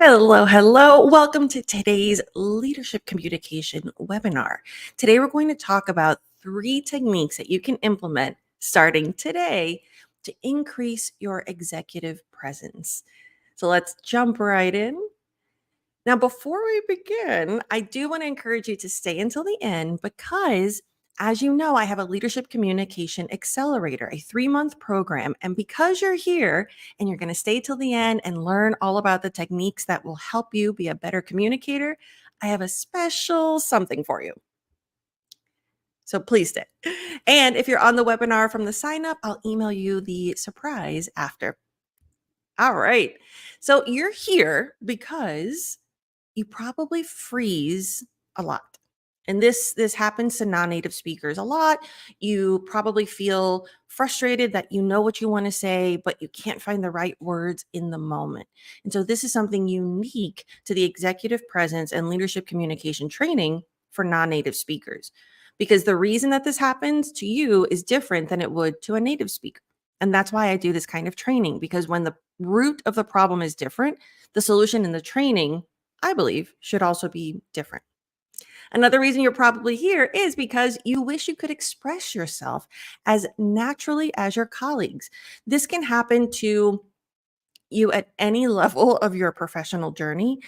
Hello, hello. Welcome to today's Leadership Communication webinar. Today, we're going to talk about 3 techniques that you can implement starting today to increase your executive presence. So let's jump right in. Now, before we begin, I do want to encourage you to stay until the end because, as you know, I have a Leadership Communication Accelerator, a 3-month program. And because you're here and you're going to stay till the end and learn all about the techniques that will help you be a better communicator, I have a special something for you. So please stay. And if you're on the webinar from the sign up, I'll email you the surprise after. All right. So you're here because you probably freeze a lot. And this happens to non-native speakers a lot. You probably feel frustrated that you know what you want to say, but you can't find the right words in the moment. And so this is something unique to the executive presence and leadership communication training for non-native speakers. Because the reason that this happens to you is different than it would to a native speaker. And that's why I do this kind of training, because when the root of the problem is different, the solution in the training, I believe, should also be different. Another reason you're probably here is because you wish you could express yourself as naturally as your colleagues. This can happen to you at any level of your professional journey.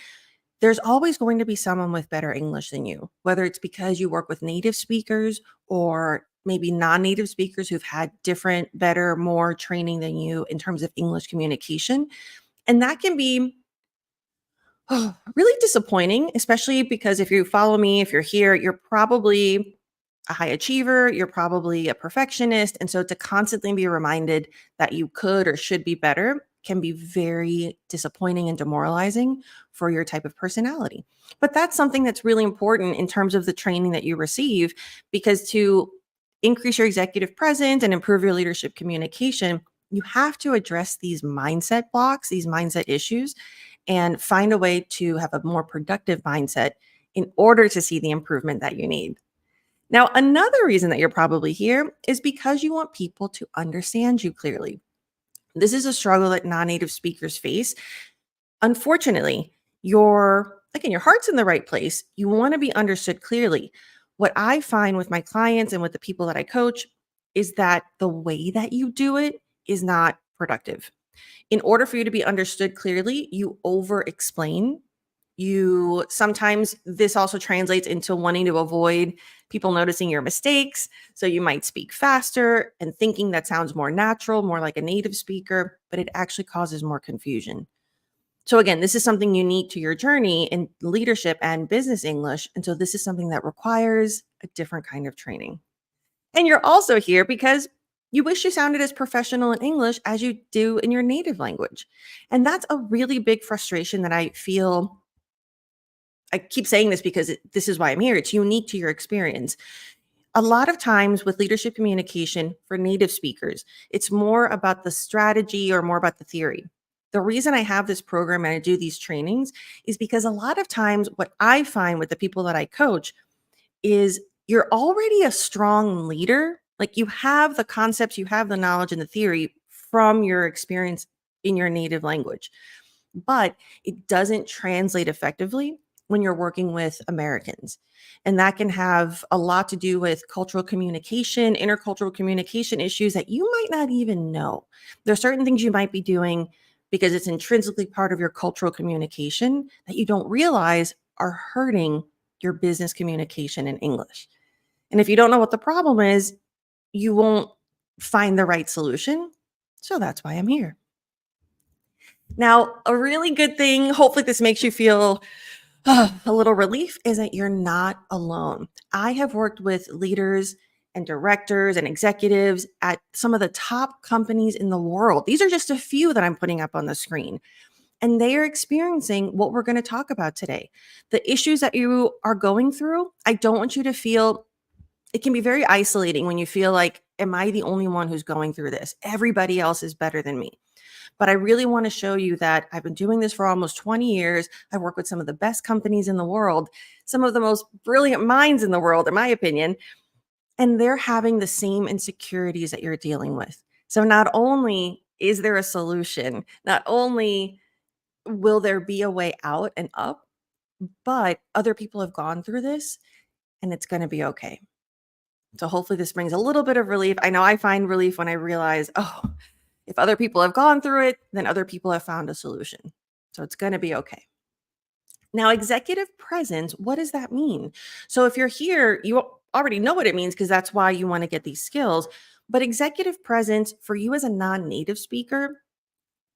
There's always going to be someone with better English than you, whether it's because you work with native speakers or maybe non-native speakers who've had different, better, more training than you in terms of English communication. And that can be really disappointing, especially because if you follow me, if you're here, you're probably a high achiever, you're probably a perfectionist. And so to constantly be reminded that you could or should be better can be very disappointing and demoralizing for your type of personality. But that's something that's really important in terms of the training that you receive, because to increase your executive presence and improve your leadership communication, you have to address these mindset blocks, these mindset issues, and find a way to have a more productive mindset in order to see the improvement that you need. Now, another reason that you're probably here is because you want people to understand you clearly. This is a struggle that non-native speakers face. Unfortunately, your heart's in the right place. You want to be understood clearly. What I find with my clients and with the people that I coach is that the way that you do it is not productive. In order for you to be understood clearly, you over explain. You sometimes this also translates into wanting to avoid people noticing your mistakes. So you might speak faster and thinking that sounds more natural, more like a native speaker, but it actually causes more confusion. So again, this is something unique to your journey in leadership and business English. And so this is something that requires a different kind of training. And you're also here because you wish you sounded as professional in English as you do in your native language. And that's a really big frustration that I feel. I keep saying this because this is why I'm here. It's unique to your experience. A lot of times with leadership communication for native speakers, it's more about the strategy or more about the theory. The reason I have this program and I do these trainings is because a lot of times what I find with the people that I coach is you're already a strong leader. Like you have the concepts, you have the knowledge and the theory from your experience in your native language, but it doesn't translate effectively when you're working with Americans. And that can have a lot to do with cultural communication, intercultural communication issues that you might not even know. There are certain things you might be doing because it's intrinsically part of your cultural communication that you don't realize are hurting your business communication in English. And if you don't know what the problem is, you won't find the right solution. So that's why I'm here. Now, a really good thing, hopefully, this makes you feel a little relief, is that you're not alone. I have worked with leaders and directors and executives at some of the top companies in the world. These are just a few that I'm putting up on the screen. And they are experiencing what we're going to talk about today. The issues that you are going through, I don't want you to feel it can be very isolating when you feel like, am I the only one who's going through this? Everybody else is better than me. But I really want to show you that I've been doing this for almost 20 years. I work with some of the best companies in the world, some of the most brilliant minds in the world, in my opinion, and they're having the same insecurities that you're dealing with. So not only is there a solution, not only Will there be a way out and up? But other people have gone through this and it's going to be okay. So hopefully this brings a little bit of relief. I know I find relief when I realize, oh, if other people have gone through it, then other people have found a solution. So it's going to be okay. Now, executive presence, what does that mean? So if you're here, you already know what it means because that's why you want to get these skills. But executive presence for you as a non-native speaker,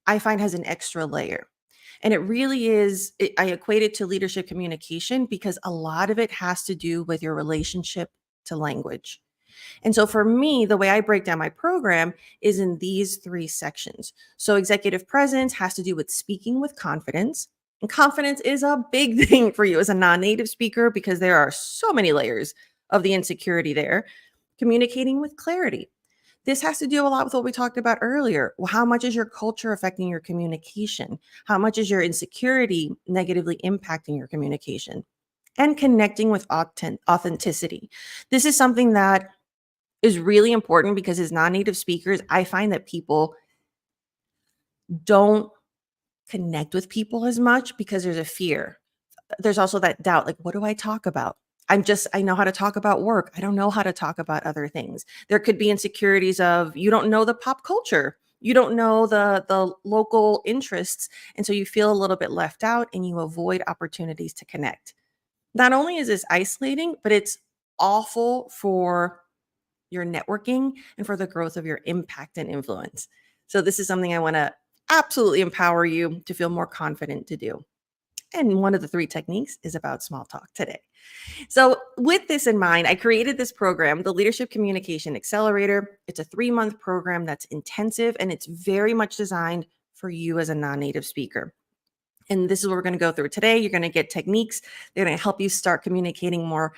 I find has an extra layer. And it really is, I equate it to leadership communication because a lot of it has to do with your relationship to language. And so for me, the way I break down my program is in these three sections. So executive presence has to do with speaking with confidence. And confidence is a big thing for you as a non-native speaker because there are so many layers of the insecurity there. Communicating with clarity. This has to do a lot with what we talked about earlier. Well, how much is your culture affecting your communication? How much is your insecurity negatively impacting your communication? And connecting with authenticity. This is something that is really important because as non-native speakers, I find that people don't connect with people as much because there's a fear. There's also that doubt, like, what do I talk about? I know how to talk about work. I don't know how to talk about other things. There could be insecurities of you don't know the pop culture. You don't know the local interests. And so you feel a little bit left out and you avoid opportunities to connect. Not only is this isolating, but it's awful for your networking and for the growth of your impact and influence. So this is something I want to absolutely empower you to feel more confident to do. And one of the three techniques is about small talk today. So, with this in mind, I created this program, the Leadership Communication Accelerator. It's a 3-month program that's intensive and it's very much designed for you as a non native speaker. And this is what we're going to go through today. You're going to get techniques. They're going to help you start communicating more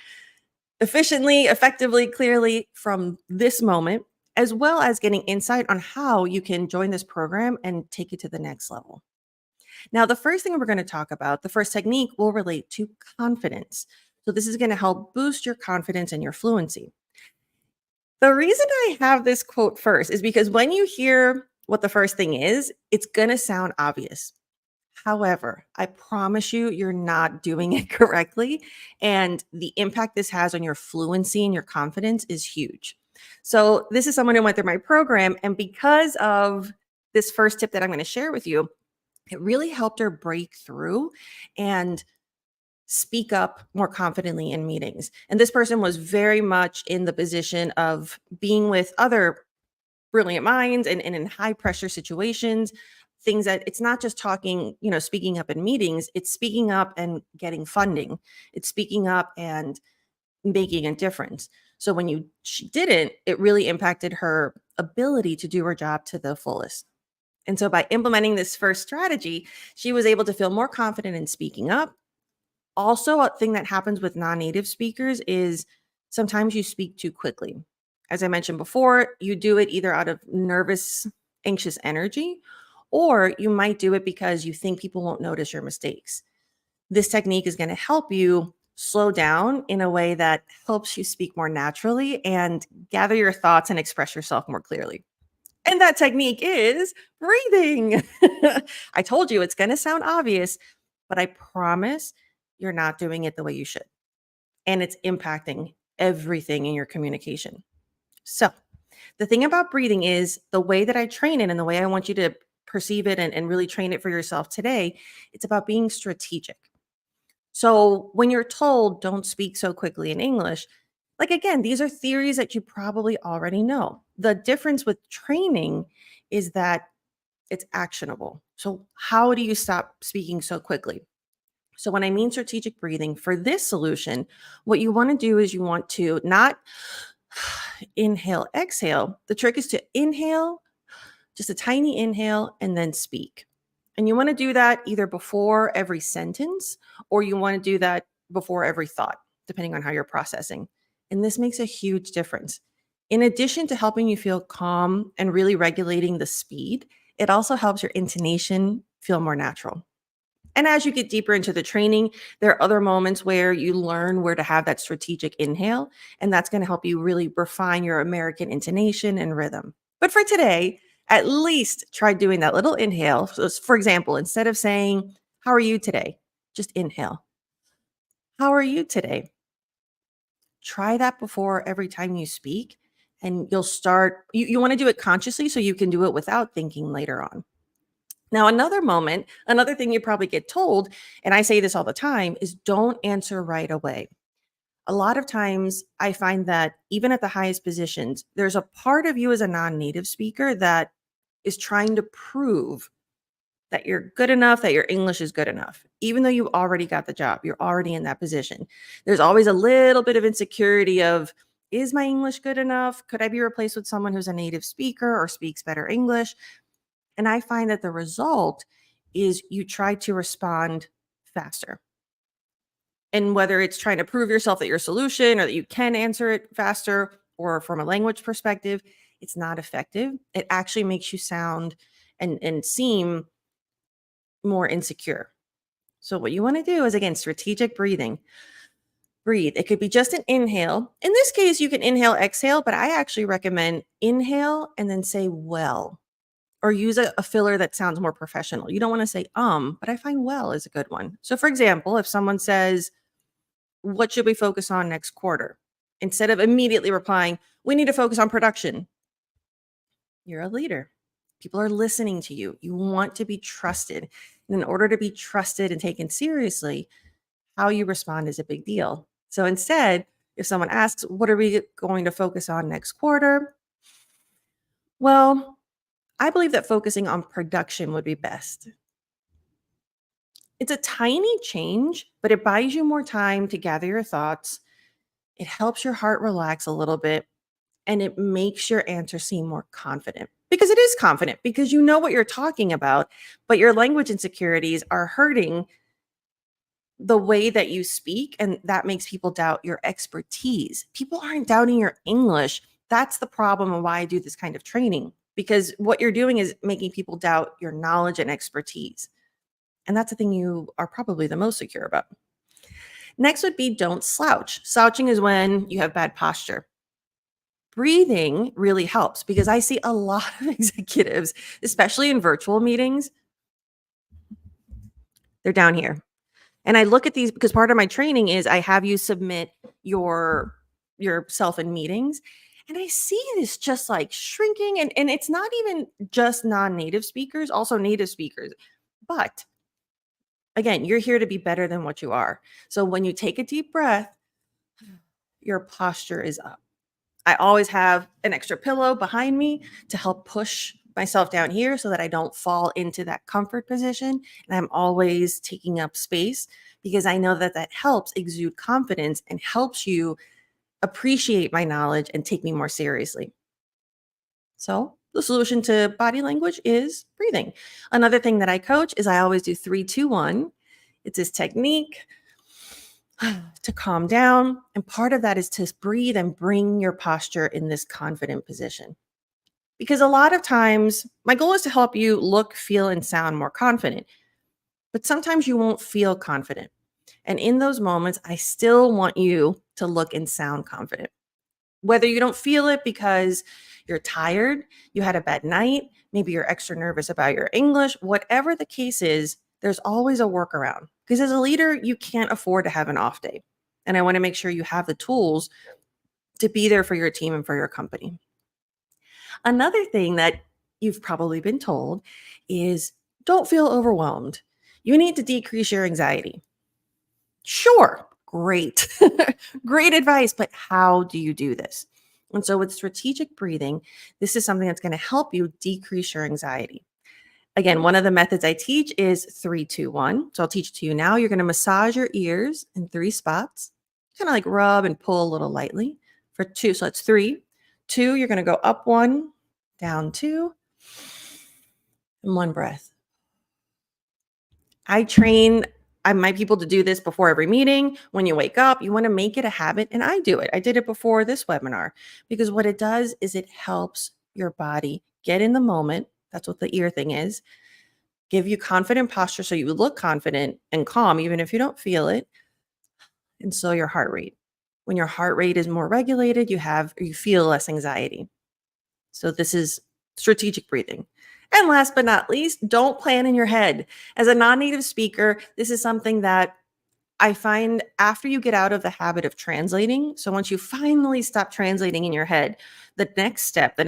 efficiently, effectively, clearly from this moment, as well as getting insight on how you can join this program and take it to the next level. Now, the first thing we're going to talk about, the first technique will relate to confidence. So, this is going to help boost your confidence and your fluency. The reason I have this quote first is because when you hear what the first thing is, it's going to sound obvious. However, I promise you, you're not doing it correctly. And the impact this has on your fluency and your confidence is huge. So, this is someone who went through my program. And because of this first tip that I'm going to share with you, it really helped her break through and speak up more confidently in meetings. And this person was very much in the position of being with other brilliant minds and in high pressure situations, things that it's not just talking, speaking up in meetings, it's speaking up and getting funding. It's speaking up and making a difference. So when she didn't, it really impacted her ability to do her job to the fullest. And so by implementing this first strategy, she was able to feel more confident in speaking up. Also, a thing that happens with non-native speakers is sometimes you speak too quickly. As I mentioned before, you do it either out of nervous, anxious energy, or you might do it because you think people won't notice your mistakes. This technique is going to help you slow down in a way that helps you speak more naturally and gather your thoughts and express yourself more clearly. And that technique is breathing. I told you it's going to sound obvious, but I promise you're not doing it the way you should. And it's impacting everything in your communication. So, the thing about breathing is the way that I train it and the way I want you to perceive it and really train it for yourself today, it's about being strategic. So, when you're told don't speak so quickly in English, like again, these are theories that you probably already know. The difference with training is that it's actionable. So, how do you stop speaking so quickly? So, when I mean strategic breathing for this solution, what you want to do is you want to not inhale, exhale. The trick is to inhale, just a tiny inhale, and then speak. And you want to do that either before every sentence or you want to do that before every thought, depending on how you're processing. And this makes a huge difference. In addition to helping you feel calm and really regulating the speed, it also helps your intonation feel more natural. And as you get deeper into the training, there are other moments where you learn where to have that strategic inhale, and that's going to help you really refine your American intonation and rhythm. But for today, At least try doing that little inhale. So, for example, instead of saying, "How are you today?" Just inhale. "How are you today?" Try that before every time you speak, and you'll start. You want to do it consciously so you can do it without thinking later on. Now, another thing you probably get told, and I say this all the time, is don't answer right away. A lot of times I find that even at the highest positions, there's a part of you as a non native speaker that is trying to prove that you're good enough, that your English is good enough, even though you already got the job, you're already in that position. There's always a little bit of insecurity of, is my English good enough? Could I be replaced with someone who's a native speaker or speaks better English? And I find that the result is you try to respond faster. And whether it's trying to prove yourself that you're a solution or that you can answer it faster or from a language perspective, it's not effective. It actually makes you sound and seem more insecure. So what you want to do is, again, strategic breathing. Breathe. It could be just an inhale. In this case, you can inhale, exhale, but I actually recommend inhale and then say well, or use a filler that sounds more professional. You don't want to say but I find well is a good one. So for example, if someone says, what should we focus on next quarter? Instead of immediately replying, we need to focus on production. You're a leader. People are listening to you. You want to be trusted. And in order to be trusted and taken seriously, how you respond is a big deal. So instead, if someone asks, what are we going to focus on next quarter? Well, I believe that focusing on production would be best. It's a tiny change, but it buys you more time to gather your thoughts. It helps your heart relax a little bit, and it makes your answer seem more confident, because it is confident because you know what you're talking about, but your language insecurities are hurting the way that you speak, and that makes people doubt your expertise. People aren't doubting your English. That's the problem and why I do this kind of training, because what you're doing is making people doubt your knowledge and expertise. And that's the thing you are probably the most secure about. Next would be don't slouch. Slouching is when you have bad posture. Breathing really helps because I see a lot of executives, especially in virtual meetings, they're down here. And I look at these because part of my training is I have you submit your yourself in meetings. And I see this just like shrinking. And it's not even just non-native speakers, also native speakers. But again, you're here to be better than what you are. So when you take a deep breath, your posture is up. I always have an extra pillow behind me to help push myself down here so that I don't fall into that comfort position. And I'm always taking up space because I know that that helps exude confidence and helps you appreciate my knowledge and take me more seriously. So, the solution to body language is breathing. Another thing that I coach is I always do 3, 2, 1. It's this technique to calm down. And part of that is to breathe and bring your posture in this confident position. Because a lot of times, my goal is to help you look, feel, and sound more confident. But sometimes you won't feel confident. And in those moments, I still want you to look and sound confident. Whether you don't feel it because you're tired, you had a bad night, maybe you're extra nervous about your English, whatever the case is, there's always a workaround. Because as a leader, you can't afford to have an off day. And I want to make sure you have the tools to be there for your team and for your company. Another thing that you've probably been told is don't feel overwhelmed. You need to decrease your anxiety. Sure, great. Great advice, but how do you do this? And so, with strategic breathing, this is something that's going to help you decrease your anxiety. Again, one of the methods I teach is 3, 2, 1. So, I'll teach it to you now. You're going to massage your ears in 3 spots, kind of like rub and pull a little lightly for 2. So, that's 3. 2, you're going to go up 1, down 2, and 1 breath. My people to do this before every meeting. When you wake up, you want to make it a habit. And I do it. I did it before this webinar because what it does is it helps your body get in the moment. That's what the ear thing is. Give you confident posture so you look confident and calm, even if you don't feel it. And so your heart rate. When your heart rate is more regulated, you feel less anxiety. So this is strategic breathing. And last but not least, don't plan in your head. As a non native speaker, this is something that I find after you get out of the habit of translating. So once you finally stop translating in your head, the next step,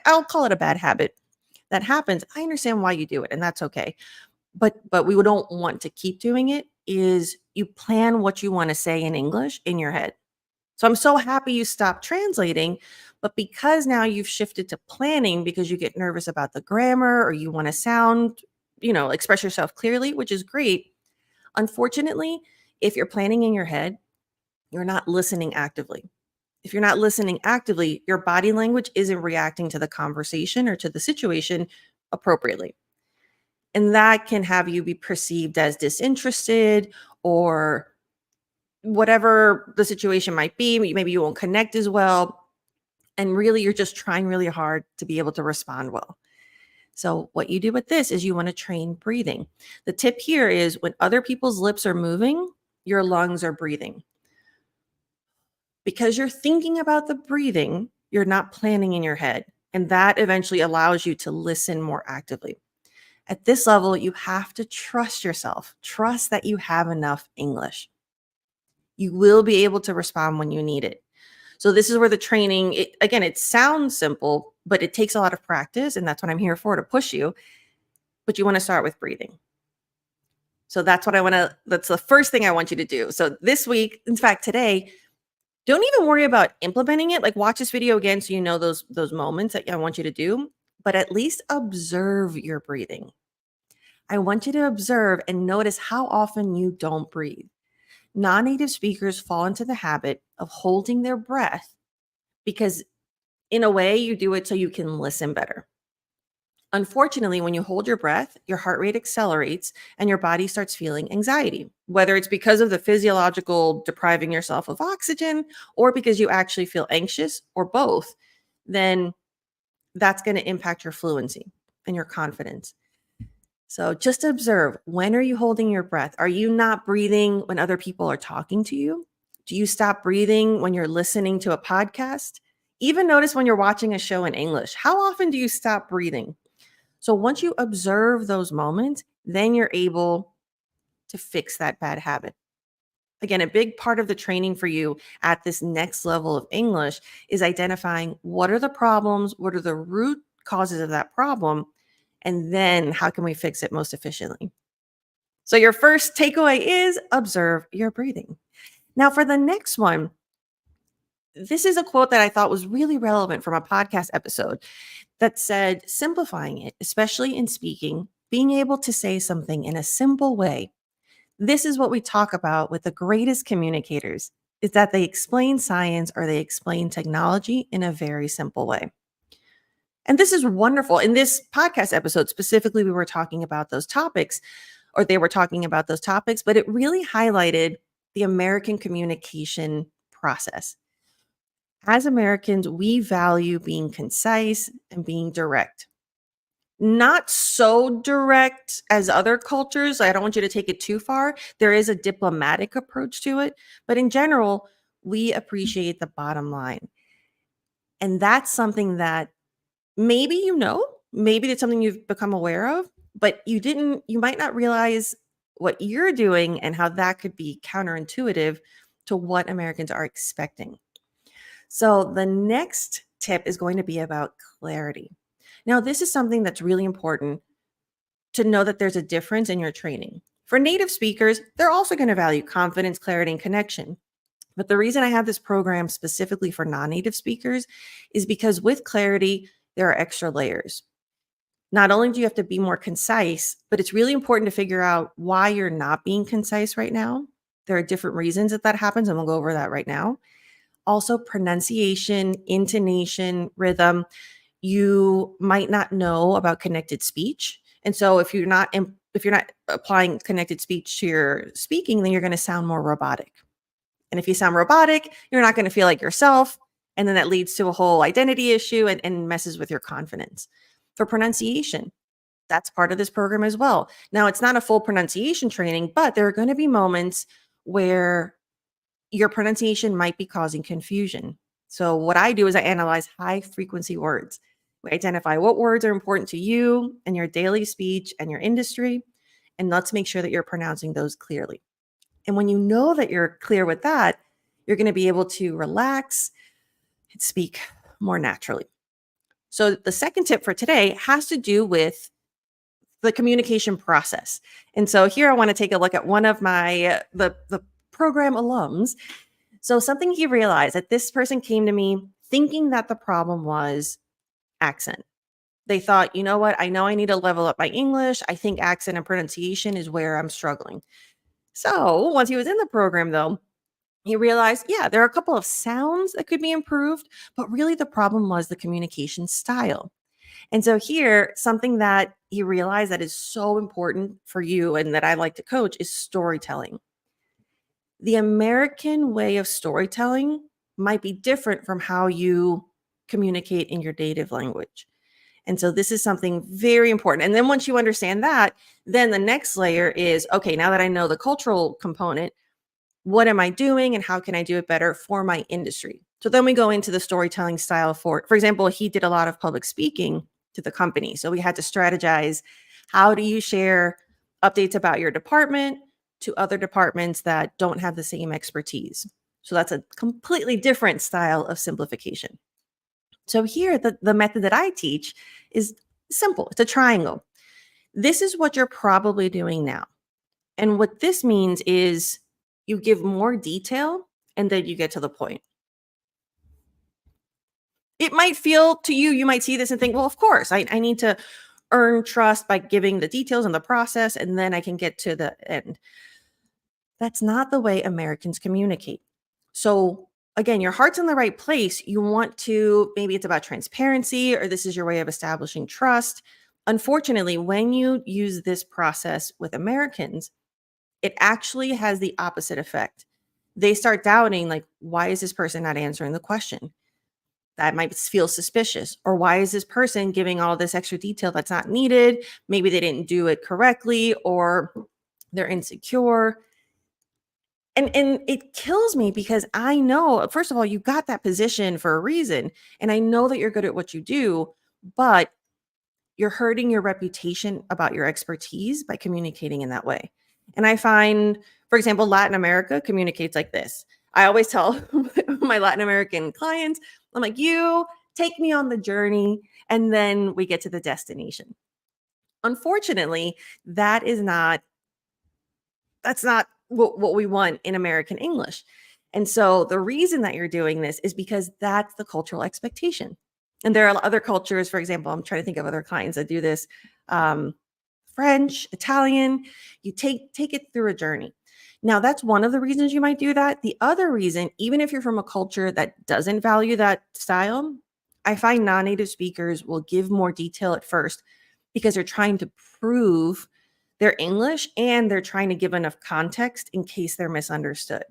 I'll call it a bad habit that happens. I understand why you do it, and that's okay. But we don't want to keep doing it is you plan what you want to say in English in your head. So I'm so happy you stopped translating, but because now you've shifted to planning because you get nervous about the grammar or you want to sound, express yourself clearly, which is great. Unfortunately, if you're planning in your head, you're not listening actively. If you're not listening actively, your body language isn't reacting to the conversation or to the situation appropriately. And that can have you be perceived as disinterested or whatever the situation might be. Maybe you won't connect as well. And really, you're just trying really hard to be able to respond well. So, what you do with this is you want to train breathing. The tip here is when other people's lips are moving, your lungs are breathing. Because you're thinking about the breathing, you're not planning in your head. And that eventually allows you to listen more actively. At this level, you have to trust yourself. Trust that you have enough English. You will be able to respond when you need it. So this is where the training, it sounds simple, but it takes a lot of practice. And that's what I'm here for, to push you. But you want to start with breathing. So that's the first thing I want you to do. So this week, in fact, today, don't even worry about implementing it. Like watch this video again so you know those moments that I want you to do, but at least observe your breathing. I want you to observe and notice how often you don't breathe. Non-native speakers fall into the habit of holding their breath because in a way you do it so you can listen better. Unfortunately, when you hold your breath, your heart rate accelerates and your body starts feeling anxiety, whether it's because of the physiological depriving yourself of oxygen or because you actually feel anxious or both, then that's going to impact your fluency and your confidence. So just observe, when are you holding your breath? Are you not breathing when other people are talking to you? Do you stop breathing when you're listening to a podcast? Even notice when you're watching a show in English. How often do you stop breathing? So once you observe those moments, then you're able to fix that bad habit. Again, a big part of the training for you at this next level of English is identifying what are the problems, what are the root causes of that problem, and then how can we fix it most efficiently. So your first takeaway is observe your breathing. Now for the next one, this is a quote that I thought was really relevant from a podcast episode that said, simplifying it, especially in speaking, being able to say something in a simple way. This is what we talk about with the greatest communicators, is that they explain science or they explain technology in a very simple way. And this is wonderful. In this podcast episode, specifically, we were talking about those topics, or they were talking about those topics, but it really highlighted the American communication process. As Americans, we value being concise and being direct. Not so direct as other cultures. I don't want you to take it too far. There is a diplomatic approach to it, but in general, we appreciate the bottom line. And that's something that maybe maybe it's something you've become aware of, but you might not realize what you're doing and how that could be counterintuitive to what Americans are expecting. So the next tip is going to be about clarity. Now, this is something that's really important to know, that there's a difference in your training. For native speakers, they're also going to value confidence, clarity, and connection. But the reason I have this program specifically for non-native speakers is because with clarity, there are extra layers. Not only do you have to be more concise, but it's really important to figure out why you're not being concise right now. There are different reasons that happens, and we'll go over that right now. Also, pronunciation, intonation, rhythm. You might not know about connected speech. And so if you're not applying connected speech to your speaking, then you're going to sound more robotic. And if you sound robotic, you're not going to feel like yourself. And then that leads to a whole identity issue and messes with your confidence. For pronunciation, that's part of this program as well. Now, it's not a full pronunciation training, but there are going to be moments where your pronunciation might be causing confusion. So what I do is I analyze high frequency words. We identify what words are important to you and your daily speech and your industry. And let's make sure that you're pronouncing those clearly. And when you know that you're clear with that, you're going to be able to relax and speak more naturally. So, the second tip for today has to do with the communication process. And so, here I want to take a look at one of my the program alums. So, something he realized that this person came to me thinking that the problem was accent. They thought, you know what? I know I need to level up my English. I think accent and pronunciation is where I'm struggling. So, once he was in the program, though, he realized, yeah, there are a couple of sounds that could be improved, but really the problem was the communication style. And so here, something that he realized that is so important for you and that I like to coach is storytelling. The American way of storytelling might be different from how you communicate in your native language. And so this is something very important. And then once you understand that, then the next layer is okay, now that I know the cultural component, what am I doing and how can I do it better for my industry? So then we go into the storytelling style for example, he did a lot of public speaking to the company. So we had to strategize, how do you share updates about your department to other departments that don't have the same expertise? So that's a completely different style of simplification. So here, the method that I teach is simple. It's a triangle. This is what you're probably doing now. And what this means is you give more detail and then you get to the point. It might feel to you, you might see this and think, well, of course, I need to earn trust by giving the details and the process, and then I can get to the end. That's not the way Americans communicate. So, again, your heart's in the right place. You want to, maybe it's about transparency or this is your way of establishing trust. Unfortunately, when you use this process with Americans, it actually has the opposite effect. They start doubting, like, why is this person not answering the question? That might feel suspicious. Or why is this person giving all this extra detail that's not needed? Maybe they didn't do it correctly or they're insecure. And it kills me because I know, first of all, you got that position for a reason. And I know that you're good at what you do, but you're hurting your reputation about your expertise by communicating in that way. And I find, for example, Latin America communicates like this. I always tell my Latin American clients, I'm like, you take me on the journey and then we get to the destination. Unfortunately, that's not what we want in American English. And so the reason that you're doing this is because that's the cultural expectation. And there are other cultures, for example, I'm trying to think of other clients that do this. Um, French, Italian, you take it through a journey. Now, that's one of the reasons you might do that. The other reason, even if you're from a culture that doesn't value that style, I find non-native speakers will give more detail at first because they're trying to prove their English and they're trying to give enough context in case they're misunderstood.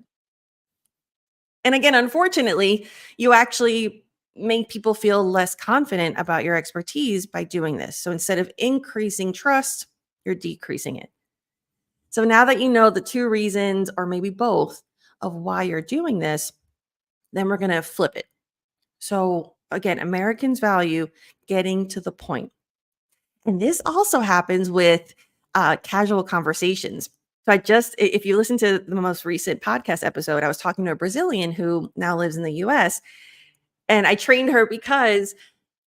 And again, unfortunately, you actually make people feel less confident about your expertise by doing this. So instead of increasing trust, you're decreasing it. So now that you know the two reasons, or maybe both, of why you're doing this, then we're going to flip it. So again, Americans value getting to the point. And this also happens with casual conversations. So if you listen to the most recent podcast episode, I was talking to a Brazilian who now lives in the US. And I trained her because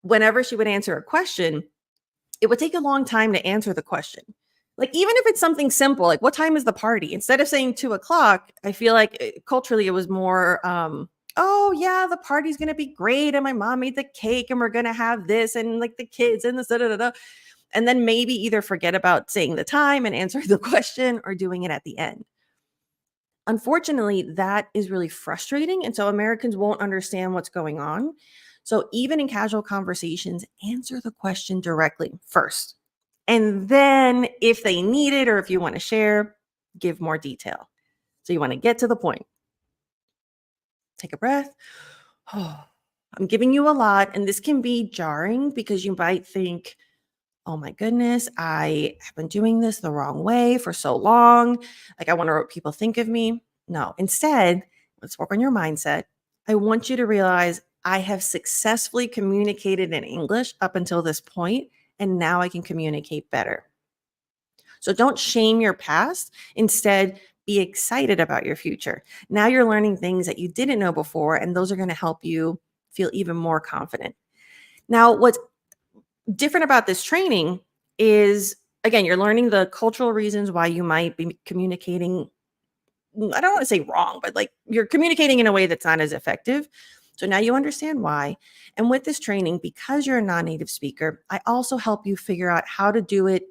whenever she would answer a question, it would take a long time to answer the question. Like, even if it's something simple, like, what time is the party? Instead of saying 2 o'clock, I feel like culturally it was more, oh, yeah, the party's going to be great. And my mom made the cake and we're going to have this and like the kids and this, da, da, da, da. And then maybe either forget about saying the time and answering the question or doing it at the end. Unfortunately, that is really frustrating. And so Americans won't understand what's going on. So even in casual conversations, answer the question directly first. And then if they need it or if you want to share, give more detail. So you want to get to the point. Take a breath. Oh, I'm giving you a lot. And this can be jarring because you might think, oh my goodness, I have been doing this the wrong way for so long. Like, I wonder what people think of me. No, instead, let's work on your mindset. I want you to realize I have successfully communicated in English up until this point, and now I can communicate better. So don't shame your past. Instead, be excited about your future. Now you're learning things that you didn't know before, and those are going to help you feel even more confident. Now, what's different about this training is, again, you're learning the cultural reasons why you might be communicating. I don't want to say wrong, but like you're communicating in a way that's not as effective. So now you understand why. And with this training, because you're a non native speaker, I also help you figure out how to do it.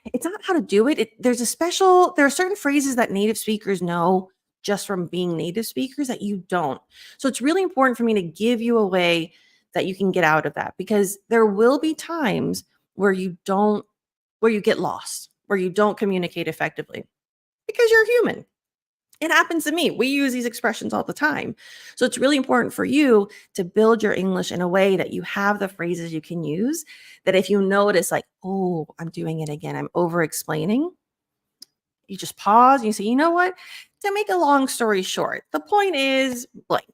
It's not how to do it. There are certain phrases that native speakers know just from being native speakers that you don't. So it's really important for me to give you a way that you can get out of that, because there will be times where where you get lost, where you don't communicate effectively because you're human. It happens to me. We use these expressions all the time. So it's really important for you to build your English in a way that you have the phrases you can use, that if you notice, like, oh, I'm doing it again, I'm over explaining, you just pause and you say, you know what? To make a long story short, the point is blank.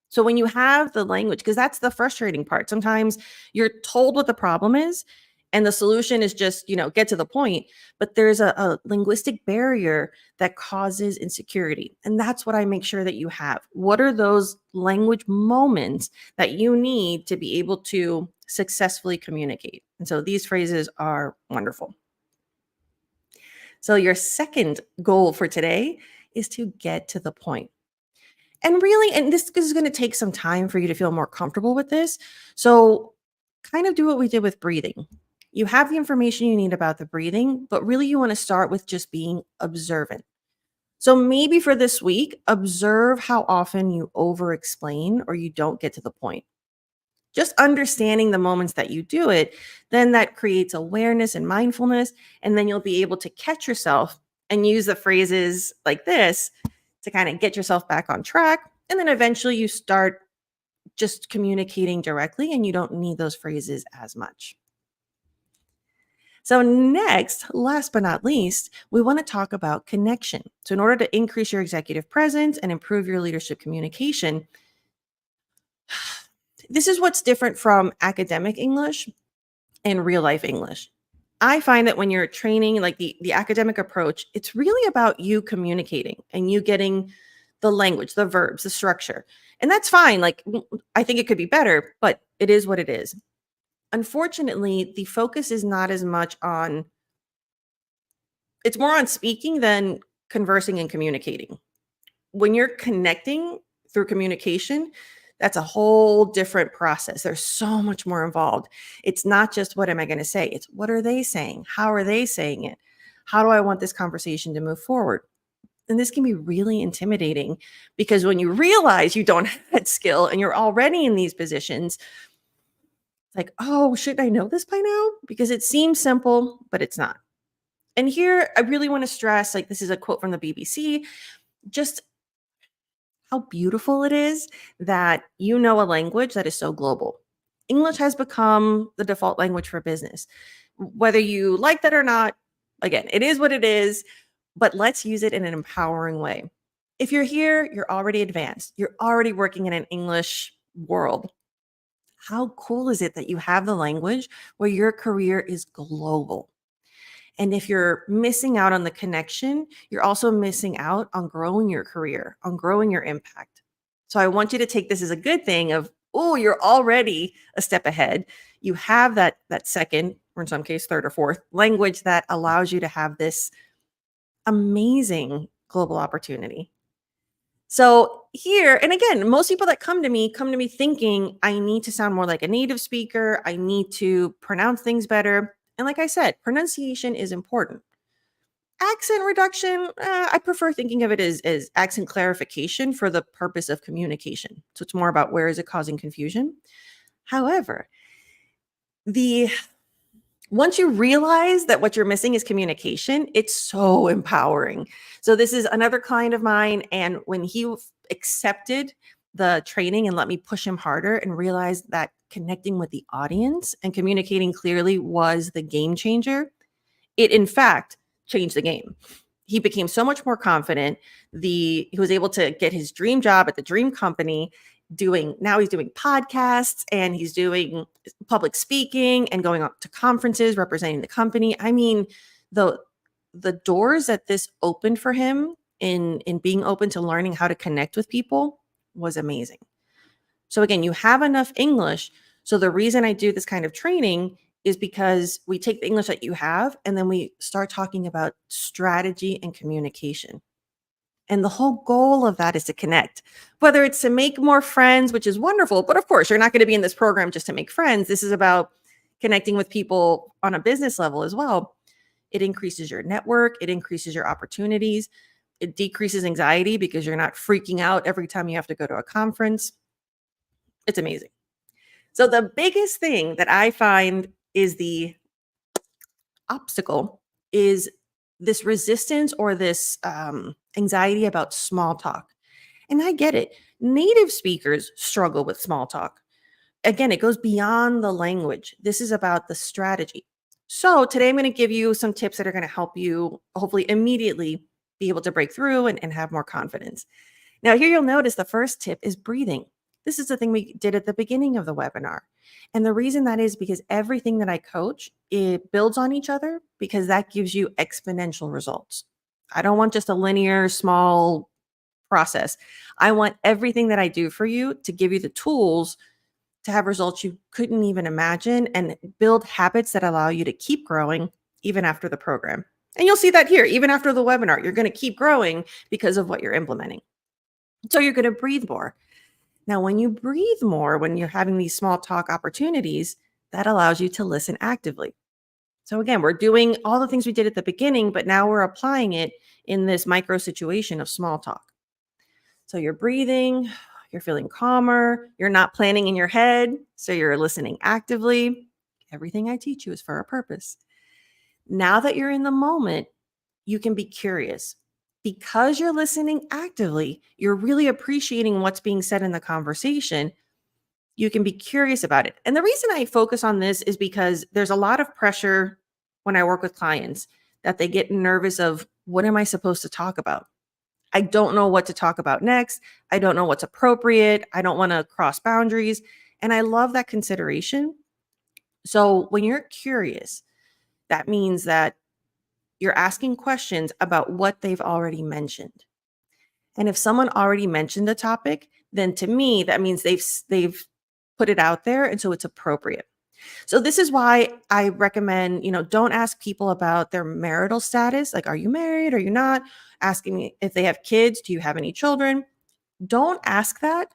So when you have the language, because that's the frustrating part, sometimes you're told what the problem is and the solution is just, get to the point, but there's a linguistic barrier that causes insecurity. And that's what I make sure that you have. What are those language moments that you need to be able to successfully communicate? And so these phrases are wonderful. So your second goal for today is to get to the point. And really, and this is going to take some time for you to feel more comfortable with this. So, kind of do what we did with breathing. You have the information you need about the breathing, but really you want to start with just being observant. So, maybe for this week, observe how often you over explain or you don't get to the point. Just understanding the moments that you do it, then that creates awareness and mindfulness. And then you'll be able to catch yourself and use the phrases like this to kind of get yourself back on track. And then eventually you start just communicating directly and you don't need those phrases as much. So, next, last but not least, we want to talk about connection. So, in order to increase your executive presence and improve your leadership communication, this is what's different from academic English and real life English. I find that when you're training, like the academic approach, it's really about you communicating and you getting the language, the verbs, the structure. And that's fine. Like, I think it could be better, but it is what it is. Unfortunately, the focus is not as much on, it's more on speaking than conversing and communicating. When you're connecting through communication, that's a whole different process. There's so much more involved. It's not just what am I going to say? It's what are they saying? How are they saying it? How do I want this conversation to move forward? And this can be really intimidating because when you realize you don't have that skill and you're already in these positions, it's like, oh, shouldn't I know this by now? Because it seems simple, but it's not. And here I really want to stress, like, this is a quote from the BBC, just how beautiful it is that you know a language that is so global. English has become the default language for business. Whether you like that or not, again, it is what it is, but let's use it in an empowering way. If you're here, you're already advanced. You're already working in an English world. How cool is it that you have the language where your career is global? And if you're missing out on the connection, you're also missing out on growing your career, on growing your impact. So I want you to take this as a good thing of, oh, you're already a step ahead. You have that second, or in some case, third or fourth language that allows you to have this amazing global opportunity. So here, and again, most people that come to me thinking I need to sound more like a native speaker. I need to pronounce things better. And like I said, pronunciation is important. Accent reduction, I prefer thinking of it as accent clarification for the purpose of communication. So it's more about where is it causing confusion. However, the once you realize that what you're missing is communication, it's so empowering. So this is another client of mine, and when he accepted the training and let me push him harder and realized that connecting with the audience and communicating clearly was the game changer, it in fact changed the game. He became so much more confident. He was able to get his dream job at the dream company. Now he's doing podcasts and he's doing public speaking and going up to conferences representing the company. I mean, the the doors that this opened for him in being open to learning how to connect with people was amazing. So again, you have enough English. So the reason I do this kind of training is because we take the English that you have and then we start talking about strategy and communication. And the whole goal of that is to connect, whether it's to make more friends, which is wonderful. But of course, you're not going to be in this program just to make friends. This is about connecting with people on a business level as well. It increases your network, it increases your opportunities, it decreases anxiety because you're not freaking out every time you have to go to a conference. It's amazing. So, the biggest thing that I find is the obstacle is this resistance or this anxiety about small talk. And I get it. Native speakers struggle with small talk. Again, it goes beyond the language. This is about the strategy. So, today I'm going to give you some tips that are going to help you hopefully immediately be able to break through and have more confidence. Now, here you'll notice the first tip is breathing. This is the thing we did at the beginning of the webinar. And the reason that is because everything that I coach, it builds on each other because that gives you exponential results. I don't want just a linear, small process. I want everything that I do for you to give you the tools to have results you couldn't even imagine and build habits that allow you to keep growing even after the program. And you'll see that here, even after the webinar, you're going to keep growing because of what you're implementing. So you're going to breathe more. Now, when you breathe more, when you're having these small talk opportunities, that allows you to listen actively. So again, we're doing all the things we did at the beginning, but now we're applying it in this micro situation of small talk. So you're breathing, you're feeling calmer, you're not planning in your head, so you're listening actively. Everything I teach you is for a purpose. Now that you're in the moment, you can be curious. Because you're listening actively, you're really appreciating what's being said in the conversation. You can be curious about it. And the reason I focus on this is because there's a lot of pressure when I work with clients that they get nervous of what am I supposed to talk about? I don't know what to talk about next. I don't know what's appropriate. I don't want to cross boundaries. And I love that consideration. So when you're curious, that means that you're asking questions about what they've already mentioned. And if someone already mentioned the topic, then to me that means they've put it out there and so it's appropriate. So this is why I recommend, don't ask people about their marital status, like are you married, are you not? Asking me if they have kids, do you have any children? Don't ask that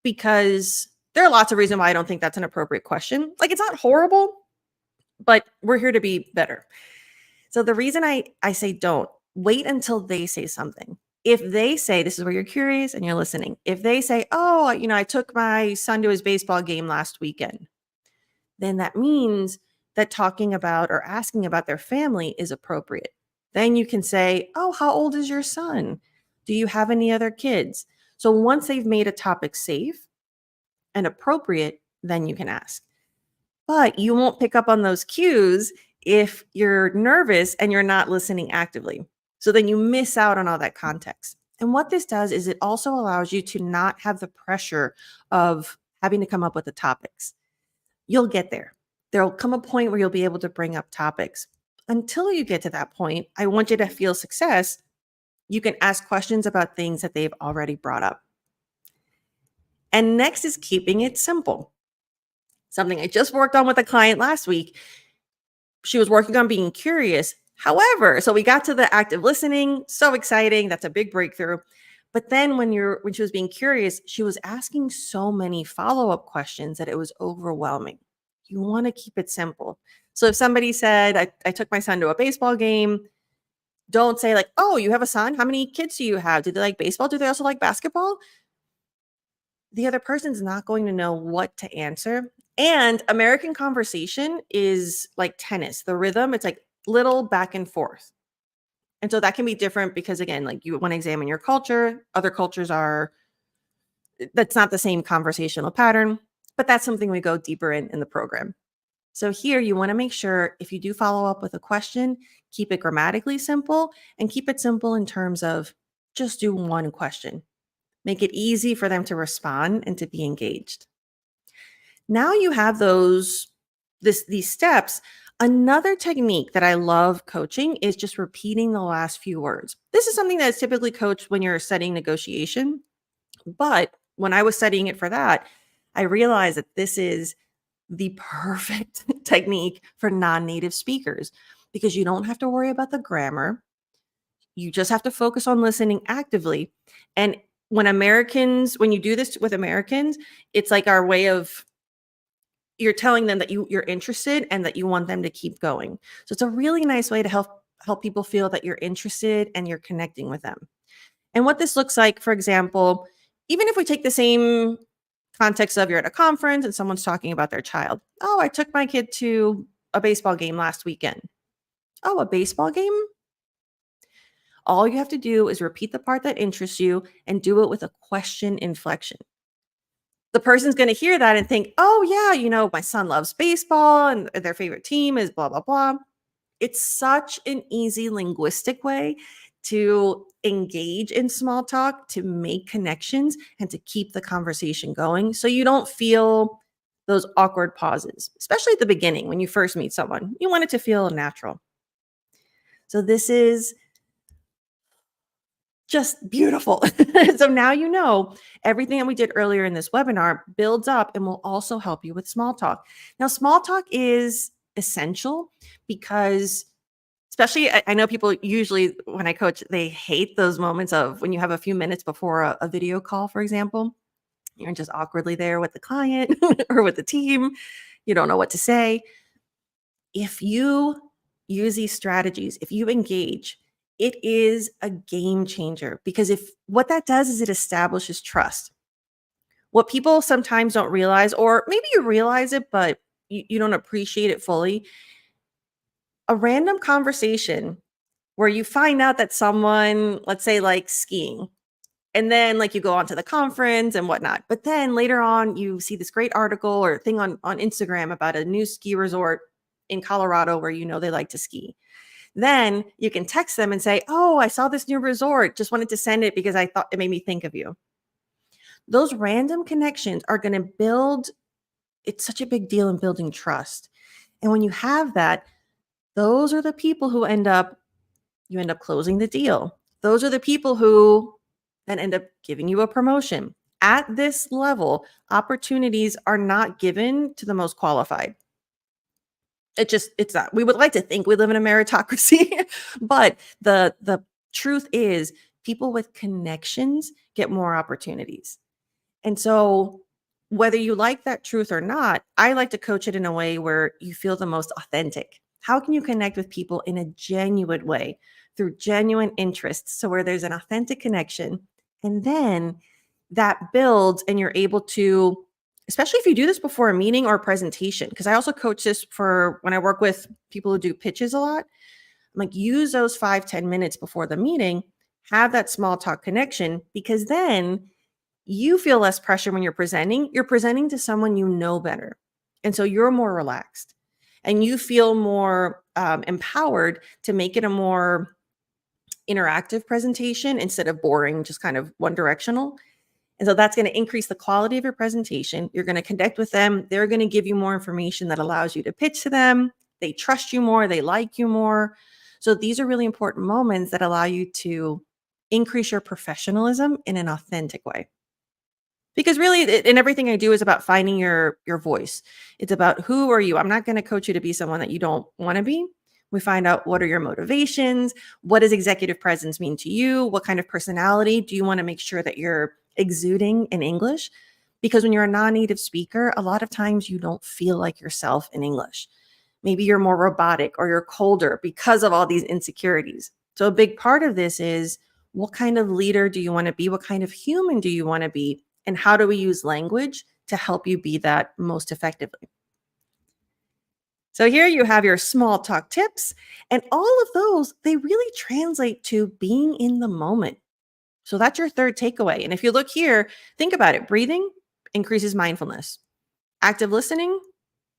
because there are lots of reasons why I don't think that's an appropriate question. Like it's not horrible, but we're here to be better. So the reason I say don't, wait until they say something. If they say, this is where you're curious and you're listening. If they say, oh, I took my son to his baseball game last weekend, then that means that talking about or asking about their family is appropriate. Then you can say, oh, how old is your son? Do you have any other kids? So once they've made a topic safe and appropriate, then you can ask. But you won't pick up on those cues if you're nervous and you're not listening actively. So then you miss out on all that context. And what this does is it also allows you to not have the pressure of having to come up with the topics. You'll get there. There'll come a point where you'll be able to bring up topics. Until you get to that point, I want you to feel success. You can ask questions about things that they've already brought up. And next is keeping it simple. Something I just worked on with a client last week. She was working on being curious. However, so we got to the active listening, so exciting. That's a big breakthrough. But then when she was being curious, she was asking so many follow-up questions that it was overwhelming. You want to keep it simple. So if somebody said, I took my son to a baseball game, don't say like, oh, you have a son? How many kids do you have? Do they like baseball? Do they also like basketball? The other person's not going to know what to answer. And American conversation is like tennis. The rhythm, it's like little back and forth. And so that can be different because again, like you want to examine your culture. Other cultures that's not the same conversational pattern, but that's something we go deeper in the program. So here you want to make sure if you do follow up with a question, keep it grammatically simple and keep it simple in terms of just do one question. Make it easy for them to respond and to be engaged. Now you have these steps. Another technique that I love coaching is just repeating the last few words. This is something that's typically coached when you're studying negotiation, but when I was studying it for that, I realized that this is the perfect technique for non-native speakers because you don't have to worry about the grammar. You just have to focus on listening actively. And when you do this with Americans, it's like our way of you're telling them that you're interested and that you want them to keep going. So it's a really nice way to help people feel that you're interested and you're connecting with them. And what this looks like, for example, even if we take the same context of you're at a conference and someone's talking about their child. Oh, I took my kid to a baseball game last weekend. Oh, a baseball game? All you have to do is repeat the part that interests you and do it with a question inflection. The person's going to hear that and think, oh, yeah, my son loves baseball and their favorite team is blah, blah, blah. It's such an easy linguistic way to engage in small talk, to make connections, and to keep the conversation going so you don't feel those awkward pauses, especially at the beginning when you first meet someone. You want it to feel natural. So this is just beautiful. So now you know everything that we did earlier in this webinar builds up and will also help you with small talk. Now, small talk is essential because especially, I know people usually when I coach, they hate those moments of when you have a few minutes before a video call, for example. You're just awkwardly there with the client or with the team. You don't know what to say. If you use these strategies, if you engage, it is a game changer because if what that does is it establishes trust. What people sometimes don't realize, or maybe you realize it, but you don't appreciate it fully, a random conversation where you find out that someone, let's say, likes skiing, and then like you go on to the conference and whatnot. But then later on, you see this great article or thing on Instagram about a new ski resort in Colorado where they like to ski. Then you can text them and say, oh, I saw this new resort. Just wanted to send it because I thought it made me think of you. Those random connections are going to it's such a big deal in building trust. And when you have that, those are the people who you end up closing the deal. Those are the people who then end up giving you a promotion. At this level, opportunities are not given to the most qualified. It's not. We would like to think we live in a meritocracy, but the truth is people with connections get more opportunities. And so whether you like that truth or not, I like to coach it in a way where you feel the most authentic. How can you connect with people in a genuine way through genuine interests? So where there's an authentic connection and then that builds and you're able to, especially if you do this before a meeting or a presentation, because I also coach this for when I work with people who do pitches a lot. I'm like, use those 5-10 minutes before the meeting, have that small talk connection, because then you feel less pressure when you're presenting. You're presenting to someone you know better. And so you're more relaxed and you feel more empowered to make it a more interactive presentation instead of boring, just kind of one directional. And so that's going to increase the quality of your presentation. You're going to connect with them. They're going to give you more information that allows you to pitch to them. They trust you more. They like you more. So these are really important moments that allow you to increase your professionalism in an authentic way. Because really, and everything I do is about finding your voice. It's about who are you? I'm not going to coach you to be someone that you don't want to be. We find out what are your motivations? What does executive presence mean to you? What kind of personality do you want to make sure that you're exuding in English? Because when you're a non-native speaker, a lot of times you don't feel like yourself in English. Maybe you're more robotic or you're colder because of all these insecurities. So a big part of this is what kind of leader do you want to be? What kind of human do you want to be? And how do we use language to help you be that most effectively? So here you have your small talk tips, and all of those, they really translate to being in the moment. So that's your third takeaway. And if you look here, think about it. Breathing increases mindfulness. Active listening,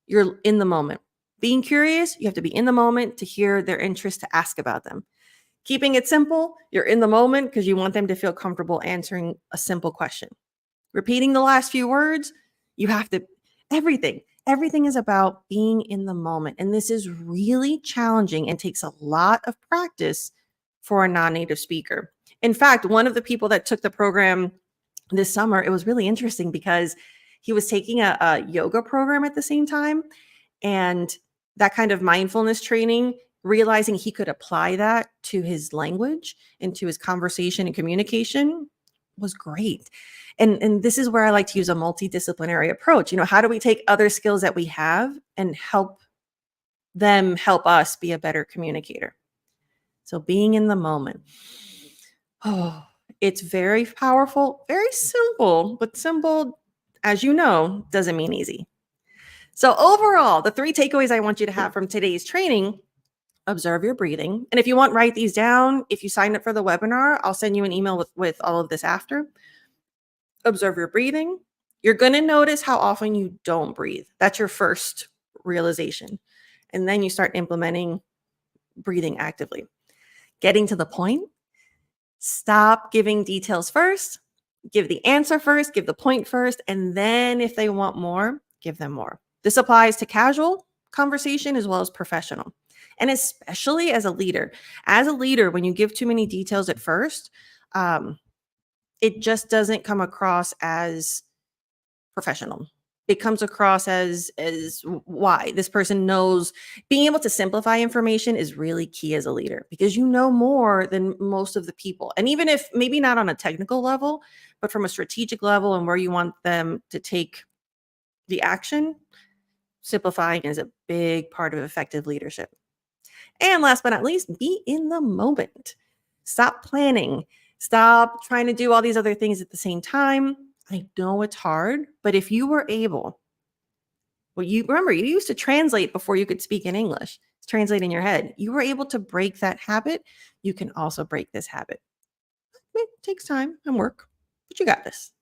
you're in the moment. Being curious, you have to be in the moment to hear their interest to ask about them. Keeping it simple, you're in the moment because you want them to feel comfortable answering a simple question. Repeating the last few words, you have to, everything is about being in the moment. And this is really challenging and takes a lot of practice for a non native speaker. In fact, one of the people that took the program this summer, it was really interesting because he was taking a yoga program at the same time. And that kind of mindfulness training, realizing he could apply that to his language and to his conversation and communication was great. And this is where I like to use a multidisciplinary approach. How do we take other skills that we have and help them help us be a better communicator? So being in the moment. Oh, it's very powerful, very simple, but simple, as you know, doesn't mean easy. So overall, the 3 takeaways I want you to have from today's training: observe your breathing. And if you want, write these down. If you sign up for the webinar, I'll send you an email with all of this after. Observe your breathing. You're going to notice how often you don't breathe. That's your first realization. And then you start implementing breathing actively. Getting to the point. Stop giving details first. Give the answer first, give the point first, and then if they want more, give them more. This applies to casual conversation as well as professional. And especially as a leader. As a leader, when you give too many details at first, it just doesn't come across as professional. It comes across as why this person knows. Being able to simplify information is really key as a leader because you know more than most of the people. And even if maybe not on a technical level, but from a strategic level and where you want them to take the action, simplifying is a big part of effective leadership. And last but not least, be in the moment. Stop planning. Stop trying to do all these other things at the same time. I know it's hard, but if you were able, you remember, you used to translate before you could speak in English. Translate in your head. You were able to break that habit. You can also break this habit. It takes time and work, but you got this.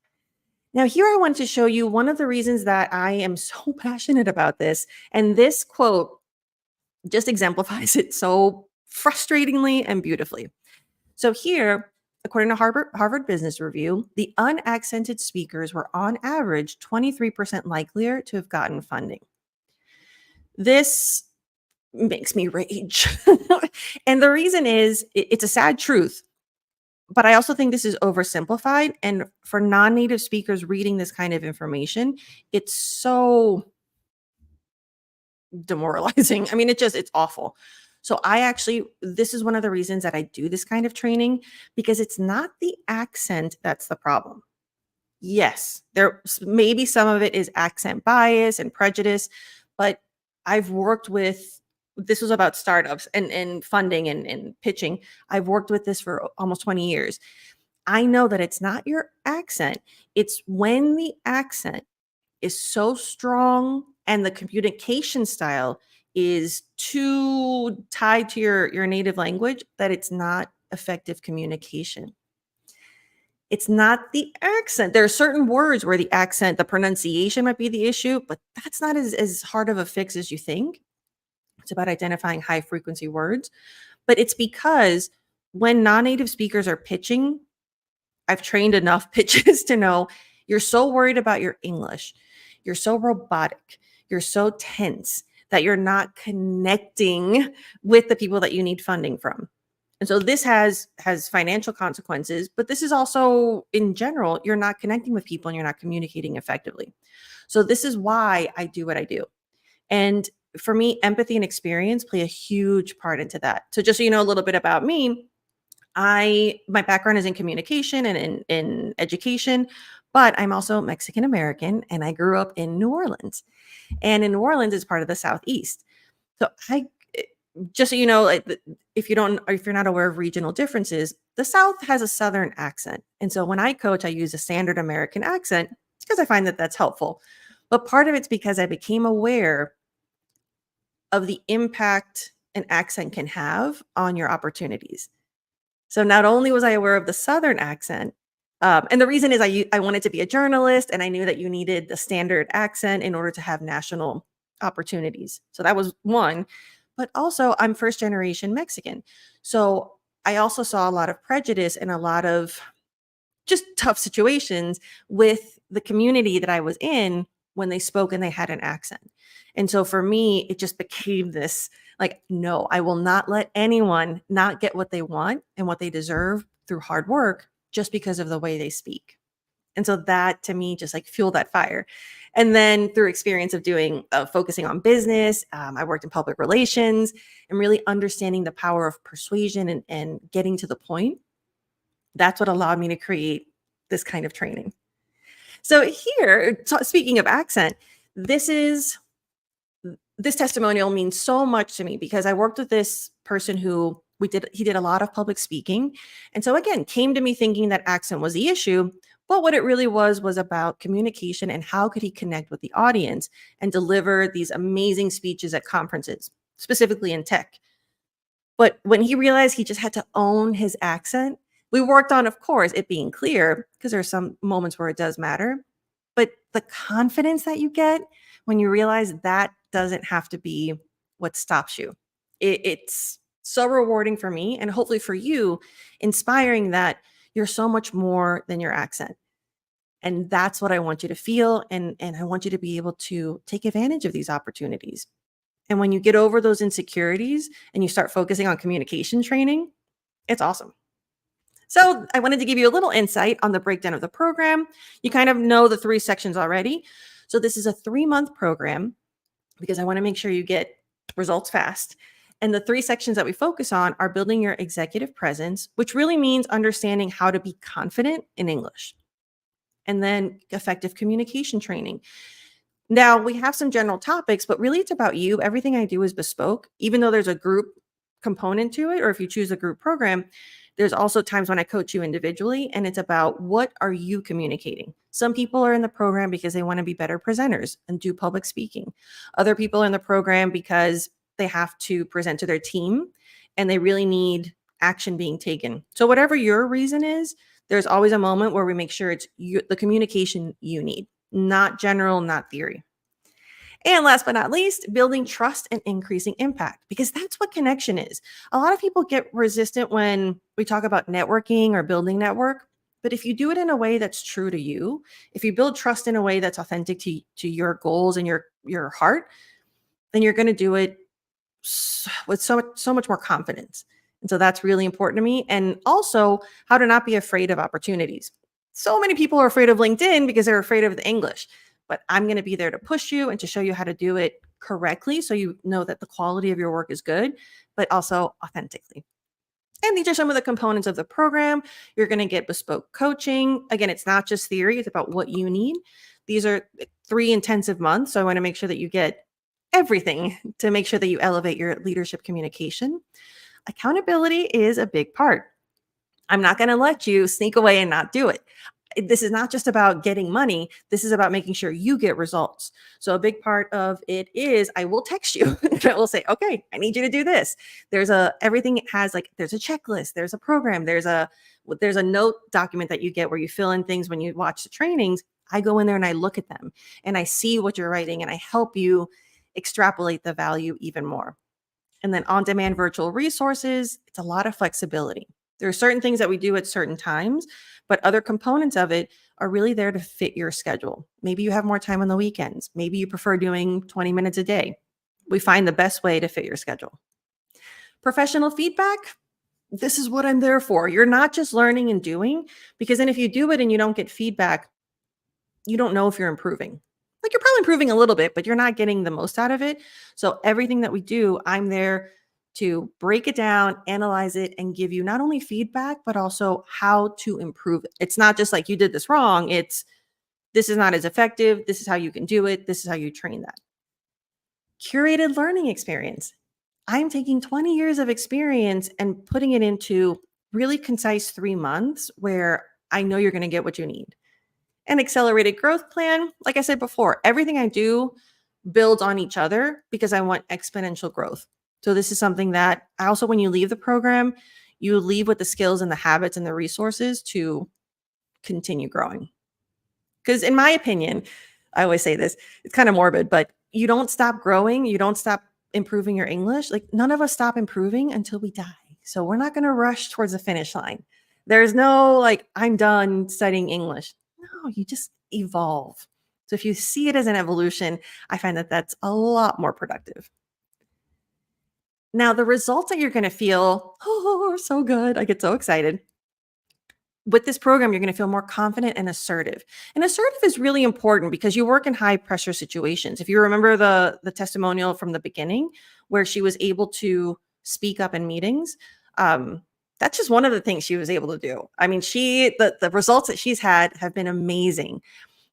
Now, here I want to show you one of the reasons that I am so passionate about this. And this quote just exemplifies it so frustratingly and beautifully. So here, according to Harvard Business Review, the unaccented speakers were on average 23% likelier to have gotten funding. This makes me rage. And the reason is it's a sad truth, but I also think this is oversimplified. And for non-native speakers reading this kind of information, it's so demoralizing. I mean, it's awful. So this is one of the reasons that I do this kind of training, because it's not the accent that's the problem. Yes, maybe some of it is accent bias and prejudice, but I've worked with, this was about startups and funding and pitching. I've worked with this for almost 20 years. I know that it's not your accent. It's when the accent is so strong and the communication style is too tied to your native language that it's not effective communication. It's not the accent. There are certain words where the accent, the pronunciation might be the issue, but that's not as hard of a fix as you think. It's about identifying high frequency words. But it's because when non-native speakers are pitching, I've trained enough pitches to know you're so worried about your English. You're so robotic. You're so tense that you're not connecting with the people that you need funding from. And so this has financial consequences, but this is also, in general, you're not connecting with people and you're not communicating effectively. So this is why I do what I do. And for me, empathy and experience play a huge part into that. So just so you know a little bit about me, my background is in communication and in education, but I'm also Mexican American and I grew up in New Orleans. And in New Orleans is part of the Southeast. So just so you know, if you're not aware of regional differences, the South has a Southern accent. And so when I coach, I use a standard American accent because I find that that's helpful. But part of it's because I became aware of the impact an accent can have on your opportunities. So not only was I aware of the Southern accent, and the reason is I wanted to be a journalist and I knew that you needed the standard accent in order to have national opportunities. So that was one. But also, I'm first generation Mexican. So I also saw a lot of prejudice and a lot of just tough situations with the community that I was in when they spoke and they had an accent. And so for me, it just became this like, no, I will not let anyone not get what they want and what they deserve through hard work just because of the way they speak. And so that to me just like fueled that fire. And then through experience of doing, focusing on business, I worked in public relations and really understanding the power of persuasion and getting to the point. That's what allowed me to create this kind of training. So here, speaking of accent, this is this testimonial means so much to me because I worked with this person who he did a lot of public speaking. And so again, came to me thinking that accent was the issue, but what it really was about communication and how could he connect with the audience and deliver these amazing speeches at conferences, specifically in tech. But when he realized he just had to own his accent, we worked on, of course, it being clear because there's some moments where it does matter. But the confidence that you get when you realize that doesn't have to be what stops you. It's so rewarding for me and hopefully for you, inspiring that you're so much more than your accent. And that's what I want you to feel. And I want you to be able to take advantage of these opportunities. And when you get over those insecurities and you start focusing on communication training, it's awesome. So I wanted to give you a little insight on the breakdown of the program. You kind of know the three sections already. So this is a 3-month program because I want to make sure you get results fast. And the three sections that we focus on are building your executive presence, which really means understanding how to be confident in English. And then effective communication training. Now, we have some general topics, but really it's about you. Everything I do is bespoke, even though there's a group component to it, or if you choose a group program, there's also times when I coach you individually, and it's about what are you communicating? Some people are in the program because they want to be better presenters and do public speaking. Other people are in the program because they have to present to their team and they really need action being taken. So whatever your reason is, there's always a moment where we make sure it's the communication you need, not general, not theory. And last but not least, building trust and increasing impact, because that's what connection is. A lot of people get resistant when we talk about networking or building network. But if you do it in a way that's true to you, if you build trust in a way that's authentic to your goals and your heart, then you're going to do it with so much more confidence. And so that's really important to me. And also how to not be afraid of opportunities. So many people are afraid of LinkedIn because they're afraid of the English, but I'm going to be there to push you and to show you how to do it correctly. So you know that the quality of your work is good, but also authentically. And these are some of the components of the program. You're going to get bespoke coaching. Again, it's not just theory, it's about what you need. These are 3 intensive months. So I want to make sure that you get everything to make sure that you elevate your leadership communication. Accountability is a big part. I'm not going to let you sneak away and not do it. This is not just about getting money. This is about making sure you get results. So a big part of it is I will text you. I will say, okay, I need you to do this. Everything has like, there's a checklist, there's a program, there's a note document that you get where you fill in things when you watch the trainings. I go in there and I look at them and I see what you're writing and I help you extrapolate the value even more. And then on-demand virtual resources, it's a lot of flexibility. There are certain things that we do at certain times, but other components of it are really there to fit your schedule. Maybe you have more time on the weekends. Maybe you prefer doing 20 minutes a day. We find the best way to fit your schedule. Professional feedback, this is what I'm there for. You're not just learning and doing, because then if you do it and you don't get feedback, you don't know if you're improving. Like you're probably improving a little bit, but you're not getting the most out of it. So everything that we do, I'm there to break it down, analyze it, and give you not only feedback, but also how to improve it. It's not just like you did this wrong. It's this is not as effective. This is how you can do it. This is how you train that. Curated learning experience. I'm taking 20 years of experience and putting it into really concise 3 months where I know you're going to get what you need. An accelerated growth plan. Like I said before, everything I do builds on each other because I want exponential growth. So this is something that I also, when you leave the program, you leave with the skills and the habits and the resources to continue growing. Because in my opinion, I always say this, it's kind of morbid, but you don't stop growing, you don't stop improving your English. Like none of us stop improving until we die. So we're not going to rush towards the finish line. There's no like, I'm done studying English. No, you just evolve. So if you see it as an evolution, I find that that's a lot more productive. Now, the results that you're going to feel, oh, so good. I get so excited. With this program, you're going to feel more confident and assertive. And assertive is really important because you work in high pressure situations. If you remember the testimonial from the beginning where she was able to speak up in meetings, that's just one of the things she was able to do. I mean, the results that she's had have been amazing.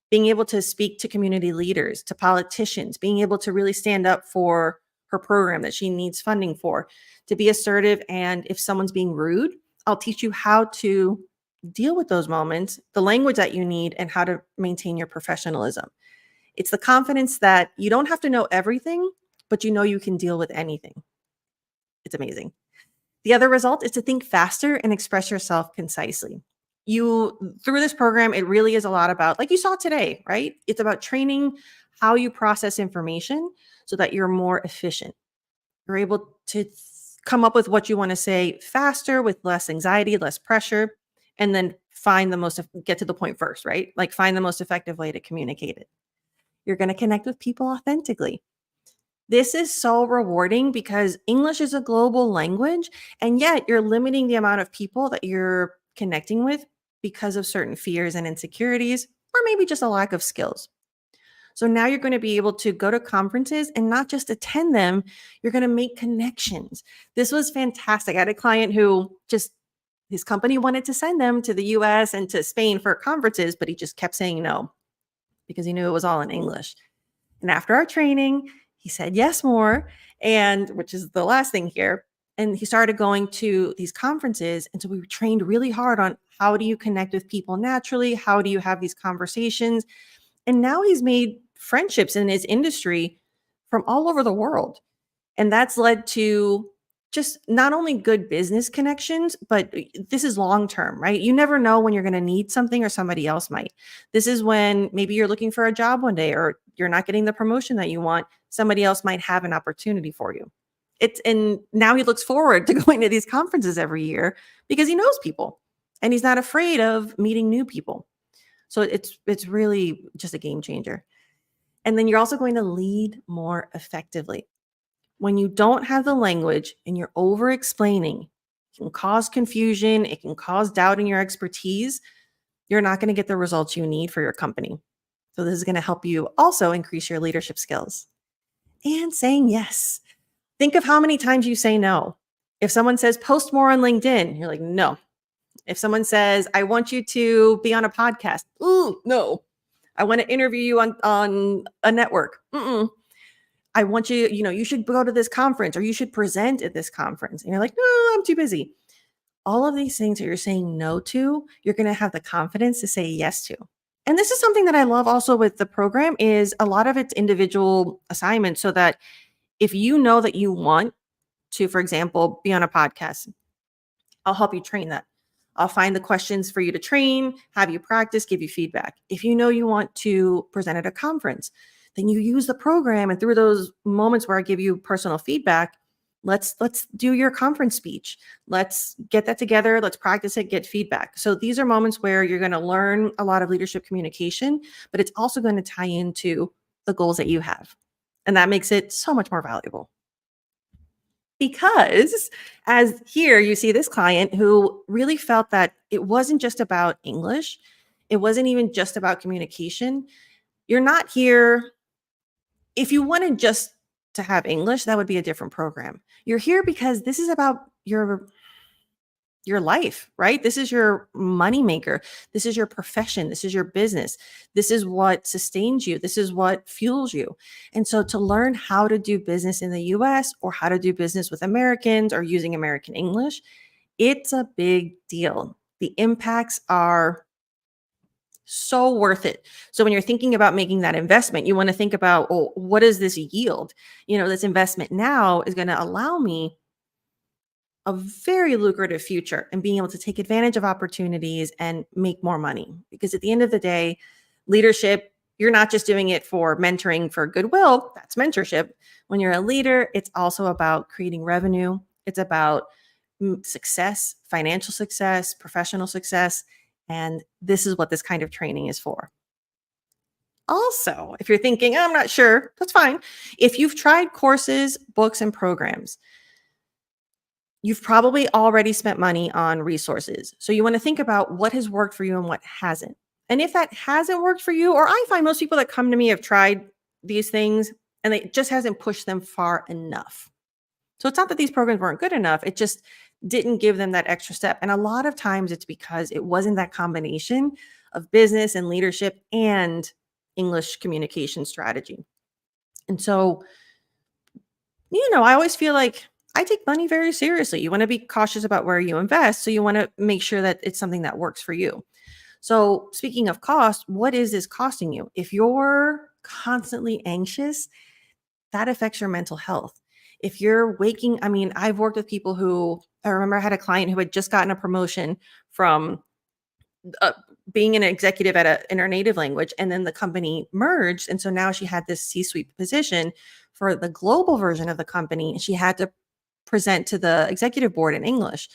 Being able to speak to community leaders, to politicians, being able to really stand up for her program that she needs funding for, to be assertive. And if someone's being rude, I'll teach you how to deal with those moments, the language that you need, and how to maintain your professionalism. It's the confidence that you don't have to know everything, but you know you can deal with anything. It's amazing. The other result is to think faster and express yourself concisely. Through this program, it really is a lot about, like you saw today, right? It's about training how you process information so that you're more efficient. You're able to come up with what you want to say faster with less anxiety, less pressure, and then get to the point first, right? Like find the most effective way to communicate it. You're going to connect with people authentically. This is so rewarding because English is a global language, and yet you're limiting the amount of people that you're connecting with because of certain fears and insecurities, or maybe just a lack of skills. So now you're going to be able to go to conferences and not just attend them, you're going to make connections. This was fantastic. I had a client who his company wanted to send them to the US and to Spain for conferences, but he just kept saying no because he knew it was all in English. And after our training, he said yes more, and which is the last thing here. And he started going to these conferences. And so we trained really hard on how do you connect with people naturally? How do you have these conversations? And now he's made friendships in his industry from all over the world. And that's led to just not only good business connections, but this is long term, right? You never know when you're going to need something or somebody else might. This is when maybe you're looking for a job one day or you're not getting the promotion that you want. Somebody else might have an opportunity for you. And now he looks forward to going to these conferences every year because he knows people and he's not afraid of meeting new people. So it's really just a game changer. And then you're also going to lead more effectively. When you don't have the language and you're over explaining, it can cause confusion, it can cause doubt in your expertise. You're not going to get the results you need for your company. So this is going to help you also increase your leadership skills. And saying yes. Think of how many times you say no. If someone says post more on LinkedIn, you're like, no. If someone says, I want you to be on a podcast, ooh, no. I want to interview you on a network. Mm-mm. I want you, you should go to this conference or you should present at this conference. And you're like, no, I'm too busy. All of these things that you're saying no to, you're going to have the confidence to say yes to. And this is something that I love also with the program is a lot of it's individual assignments so that if you know that you want to, for example, be on a podcast, I'll help you train that. I'll find the questions for you to train, have you practice, give you feedback. If you know you want to present at a conference, then you use the program and through those moments where I give you personal feedback, let's do your conference speech. Let's get that together, let's practice it, get feedback. So these are moments where you're going to learn a lot of leadership communication, but it's also going to tie into the goals that you have. And that makes it so much more valuable. Because as here you see this client who really felt that it wasn't just about English, it wasn't even just about communication. You're not here if you wanted just to have English, that would be a different program. You're here because this is about your life, right? This is your moneymaker. This is your profession. This is your business. This is what sustains you. This is what fuels you. And so to learn how to do business in the US or how to do business with Americans or using American English, it's a big deal. The impacts are so worth it. So when you're thinking about making that investment, you want to think about, oh, what does this yield? This investment now is going to allow me a very lucrative future and being able to take advantage of opportunities and make more money. Because at the end of the day, leadership, You're not just doing it for mentoring for goodwill. That's mentorship. When you're a leader, it's also about creating revenue. It's about success, financial success, professional success. And this is what this kind of training is for. Also, if you're thinking, "Oh, I'm not sure," that's fine. If you've tried courses, books, and programs, you've probably already spent money on resources. So you want to think about what has worked for you and what hasn't. And if that hasn't worked for you, or I find most people that come to me have tried these things and it just hasn't pushed them far enough. So it's not that these programs weren't good enough, it just didn't give them that extra step. And a lot of times it's because it wasn't that combination of business and leadership and English communication strategy. And so, I always feel like I take money very seriously. You want to be cautious about where you invest. So you want to make sure that it's something that works for you. So, speaking of cost, what is this costing you? If you're constantly anxious, that affects your mental health. If you're I've worked with people who, I remember I had a client who had just gotten a promotion from uh, being an executive in her native language, and then the company merged. And so now she had this C suite position for the global version of the company, and she had to present to the executive board in English.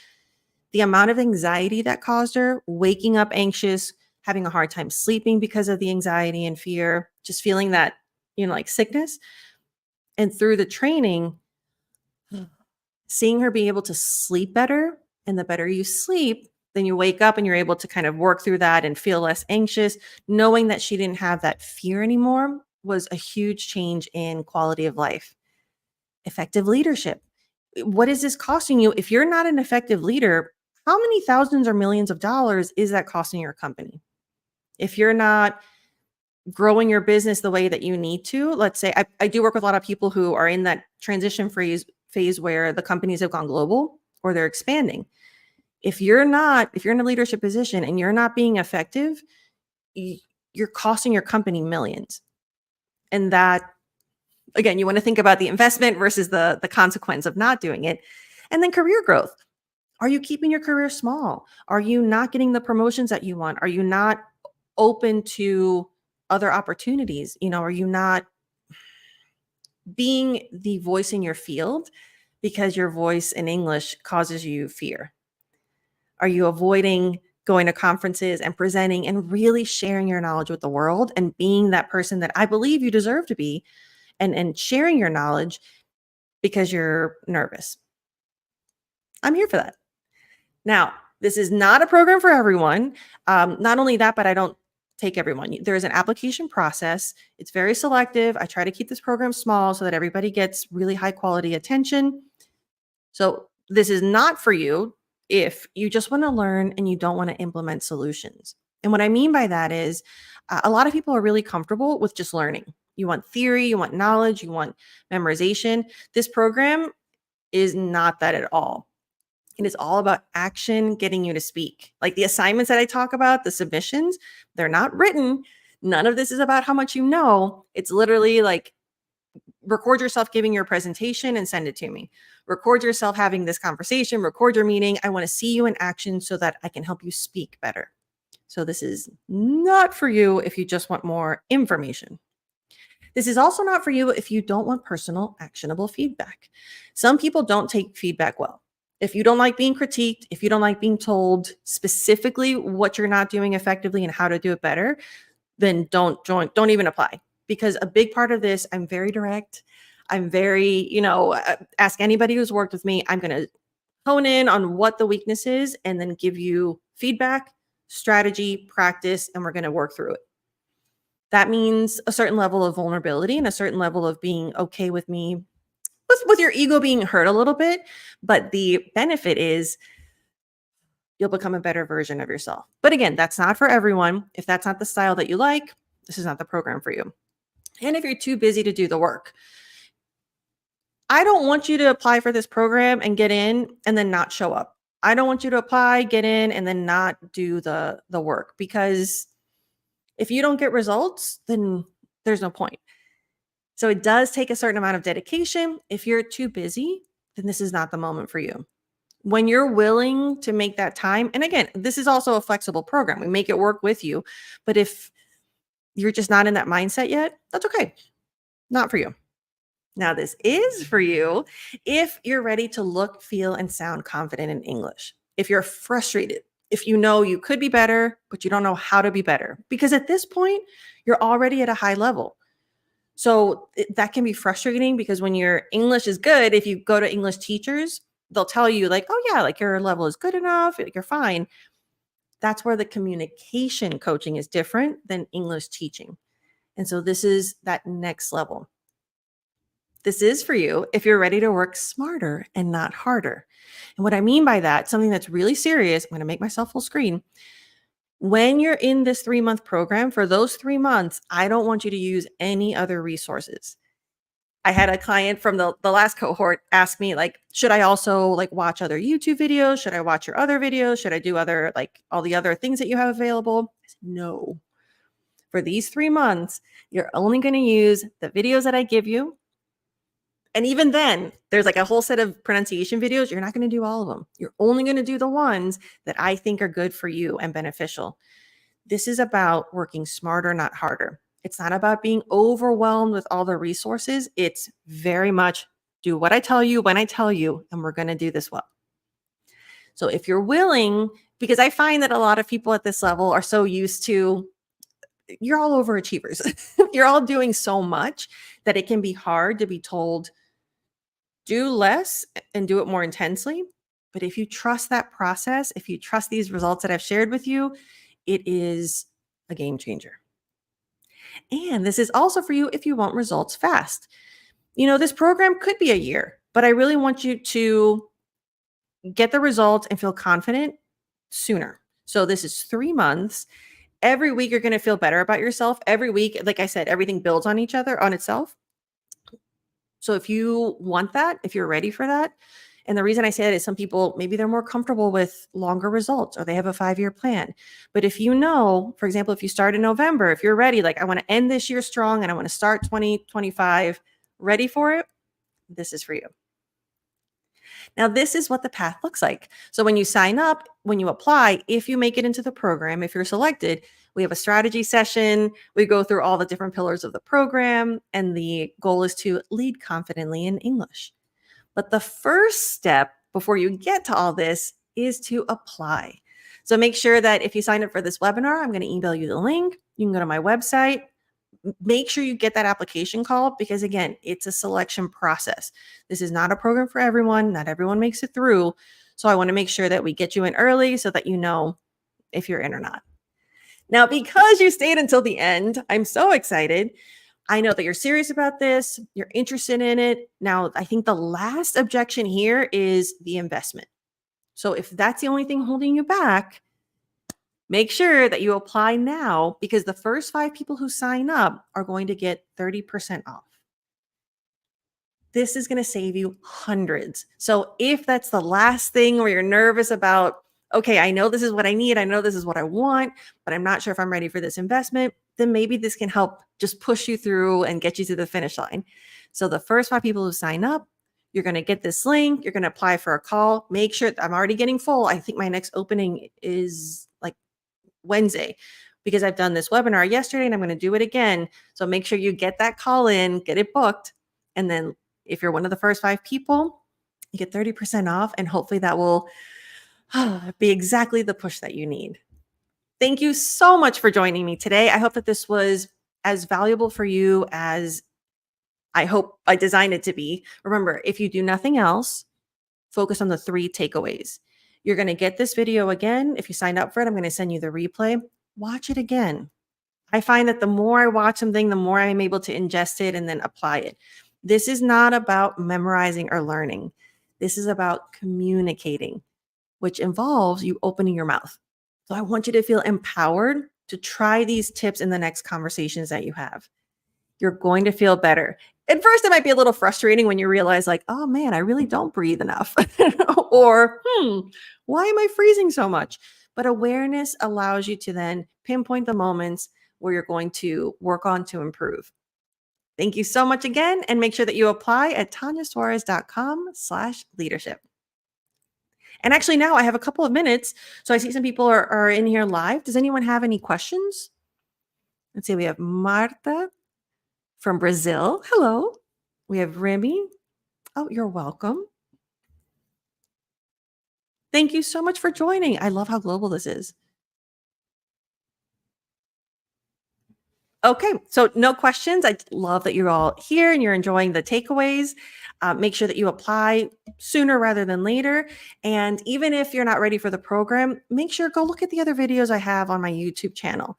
The amount of anxiety that caused her, waking up anxious, having a hard time sleeping because of the anxiety and fear, just feeling that, like sickness. And through the training, seeing her be able to sleep better, and the better you sleep, then you wake up and you're able to kind of work through that and feel less anxious. Knowing that she didn't have that fear anymore was a huge change in quality of life. Effective leadership. What is this costing you? If you're not an effective leader, how many thousands or millions of dollars is that costing your company? If you're not growing your business the way that you need to, let's say I do work with a lot of people who are in that transition phase where the companies have gone global or they're expanding. If you're in a leadership position and you're not being effective, you're costing your company millions. And that, again, you want to think about the investment versus the consequence of not doing it. And then career growth. Are you keeping your career small? Are you not getting the promotions that you want? Are you not open to other opportunities? Are you not being the voice in your field because your voice in English causes you fear? Are you avoiding going to conferences and presenting and really sharing your knowledge with the world and being that person that I believe you deserve to be, and sharing your knowledge because you're nervous? I'm here for that. Now, this is not a program for everyone. Not only that, but I don't take everyone. There is an application process. It's very selective. I try to keep this program small so that everybody gets really high quality attention. So this is not for you if you just want to learn and you don't want to implement solutions. And what I mean by that is a lot of people are really comfortable with just learning. You want theory, you want knowledge, you want memorization. This program is not that at all. It is all about action, getting you to speak. Like the assignments that I talk about, the submissions, they're not written. None of this is about how much you know. It's literally like, record yourself giving your presentation and send it to me. Record yourself having this conversation, record your meeting. I want to see you in action so that I can help you speak better. So this is not for you if you just want more information. This is also not for you if you don't want personal, actionable feedback. Some people don't take feedback well. If you don't like being critiqued, if you don't like being told specifically what you're not doing effectively and how to do it better, then don't join, don't even apply. Because a big part of this, I'm very direct. I'm very, ask anybody who's worked with me. I'm going to hone in on what the weakness is and then give you feedback, strategy, practice, and we're going to work through it. That means a certain level of vulnerability and a certain level of being okay with me, with your ego being hurt a little bit. But the benefit is you'll become a better version of yourself. But again, that's not for everyone. If that's not the style that you like, this is not the program for you. And if you're too busy to do the work, I don't want you to apply for this program and get in and then not show up. I don't want you to apply, get in, and then not do the work, because if you don't get results, then there's no point. So it does take a certain amount of dedication. If you're too busy, then this is not the moment for you. When you're willing to make that time, and again, this is also a flexible program. We make it work with you. But if you're just not in that mindset yet, that's okay. Not for you. Now, this is for you if you're ready to look, feel, and sound confident in English. If you're frustrated, if you know you could be better, but you don't know how to be better, because at this point, you're already at a high level. So that can be frustrating because when your English is good, if you go to English teachers, they'll tell you, like, oh, yeah, like your level is good enough, you're fine. That's where the communication coaching is different than English teaching. And so this is that next level. This is for you if you're ready to work smarter and not harder. And what I mean by that, something that's really serious, I'm going to make myself full screen. When you're in this 3-month program, for those 3 months, I don't want you to use any other resources. I had a client from the last cohort ask me, like, should I also like watch other YouTube videos? Should I watch your other videos? Should I do other, like all the other things that you have available? I said, no. For these 3 months, you're only going to use the videos that I give you. And even then, there's like a whole set of pronunciation videos. You're not going to do all of them. You're only going to do the ones that I think are good for you and beneficial. This is about working smarter, not harder. It's not about being overwhelmed with all the resources. It's very much do what I tell you when I tell you, and we're going to do this well. So if you're willing, because I find that a lot of people at this level are so used to, you're all overachievers. You're all doing so much that it can be hard to be told, do less and do it more intensely. But if you trust that process, if you trust these results that I've shared with you, it is a game changer. And this is also for you if you want results fast. This program could be a year, but I really want you to get the results and feel confident sooner. So this is 3 months. Every week you're going to feel better about yourself. Every week, like I said, everything builds on each other, on itself. So if you want that, if you're ready for that, and the reason I say that is some people, maybe they're more comfortable with longer results or they have a 5-year plan. But if you know, for example, if you start in November, if you're ready, like I want to end this year strong and I want to start 2025 ready for it, this is for you. Now, this is what the path looks like. So when you sign up, when you apply, if you make it into the program, if you're selected, we have a strategy session. We go through all the different pillars of the program, and the goal is to lead confidently in English. But the first step before you get to all this is to apply. So make sure that if you sign up for this webinar, I'm going to email you the link. You can go to my website. Make sure you get that application call because, again, it's a selection process. This is not a program for everyone. Not everyone makes it through. So I want to make sure that we get you in early so that you know if you're in or not. Now, because you stayed until the end, I'm so excited. I know that you're serious about this. You're interested in it. Now, I think the last objection here is the investment. So if that's the only thing holding you back, make sure that you apply now because the first 5 people who sign up are going to get 30% off. This is going to save you hundreds. So if that's the last thing where you're nervous about, okay, I know this is what I need, I know this is what I want, but I'm not sure if I'm ready for this investment, then maybe this can help just push you through and get you to the finish line. So the first 5 people who sign up, you're going to get this link, you're going to apply for a call. Make sure I'm already getting full. I think my next opening is like Wednesday because I've done this webinar yesterday and I'm going to do it again. So make sure you get that call in, get it booked. And then if you're one of the first 5 people, you get 30% off. And hopefully that will be exactly the push that you need. Thank you so much for joining me today. I hope that this was as valuable for you as I hope I designed it to be. Remember, if you do nothing else, focus on the 3 takeaways. You're going to get this video again. If you signed up for it, I'm going to send you the replay. Watch it again. I find that the more I watch something, the more I'm able to ingest it and then apply it. This is not about memorizing or learning. This is about communicating, which involves you opening your mouth. So I want you to feel empowered to try these tips in the next conversations that you have. You're going to feel better. At first, it might be a little frustrating when you realize, like, oh man, I really don't breathe enough. Or, why am I freezing so much? But awareness allows you to then pinpoint the moments where you're going to work on to improve. Thank you so much again. And make sure that you apply at tanyasuarez.com/leadership. And actually, now I have a couple of minutes. So I see some people are in here live. Does anyone have any questions? Let's see, we have Marta from Brazil. Hello. We have Remy. Oh, you're welcome. Thank you so much for joining. I love how global this is. Okay, so no questions. I love that you're all here and you're enjoying the takeaways. Make sure that you apply sooner rather than later. And even if you're not ready for the program, make sure go look at the other videos I have on my YouTube channel.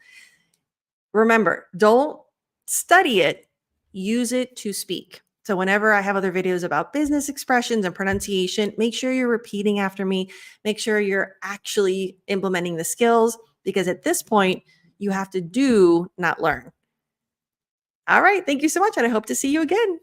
Remember, don't study it, use it to speak. So whenever I have other videos about business expressions and pronunciation, make sure you're repeating after me. Make sure you're actually implementing the skills because at this point, you have to do, not learn. All right. Thank you so much. And I hope to see you again.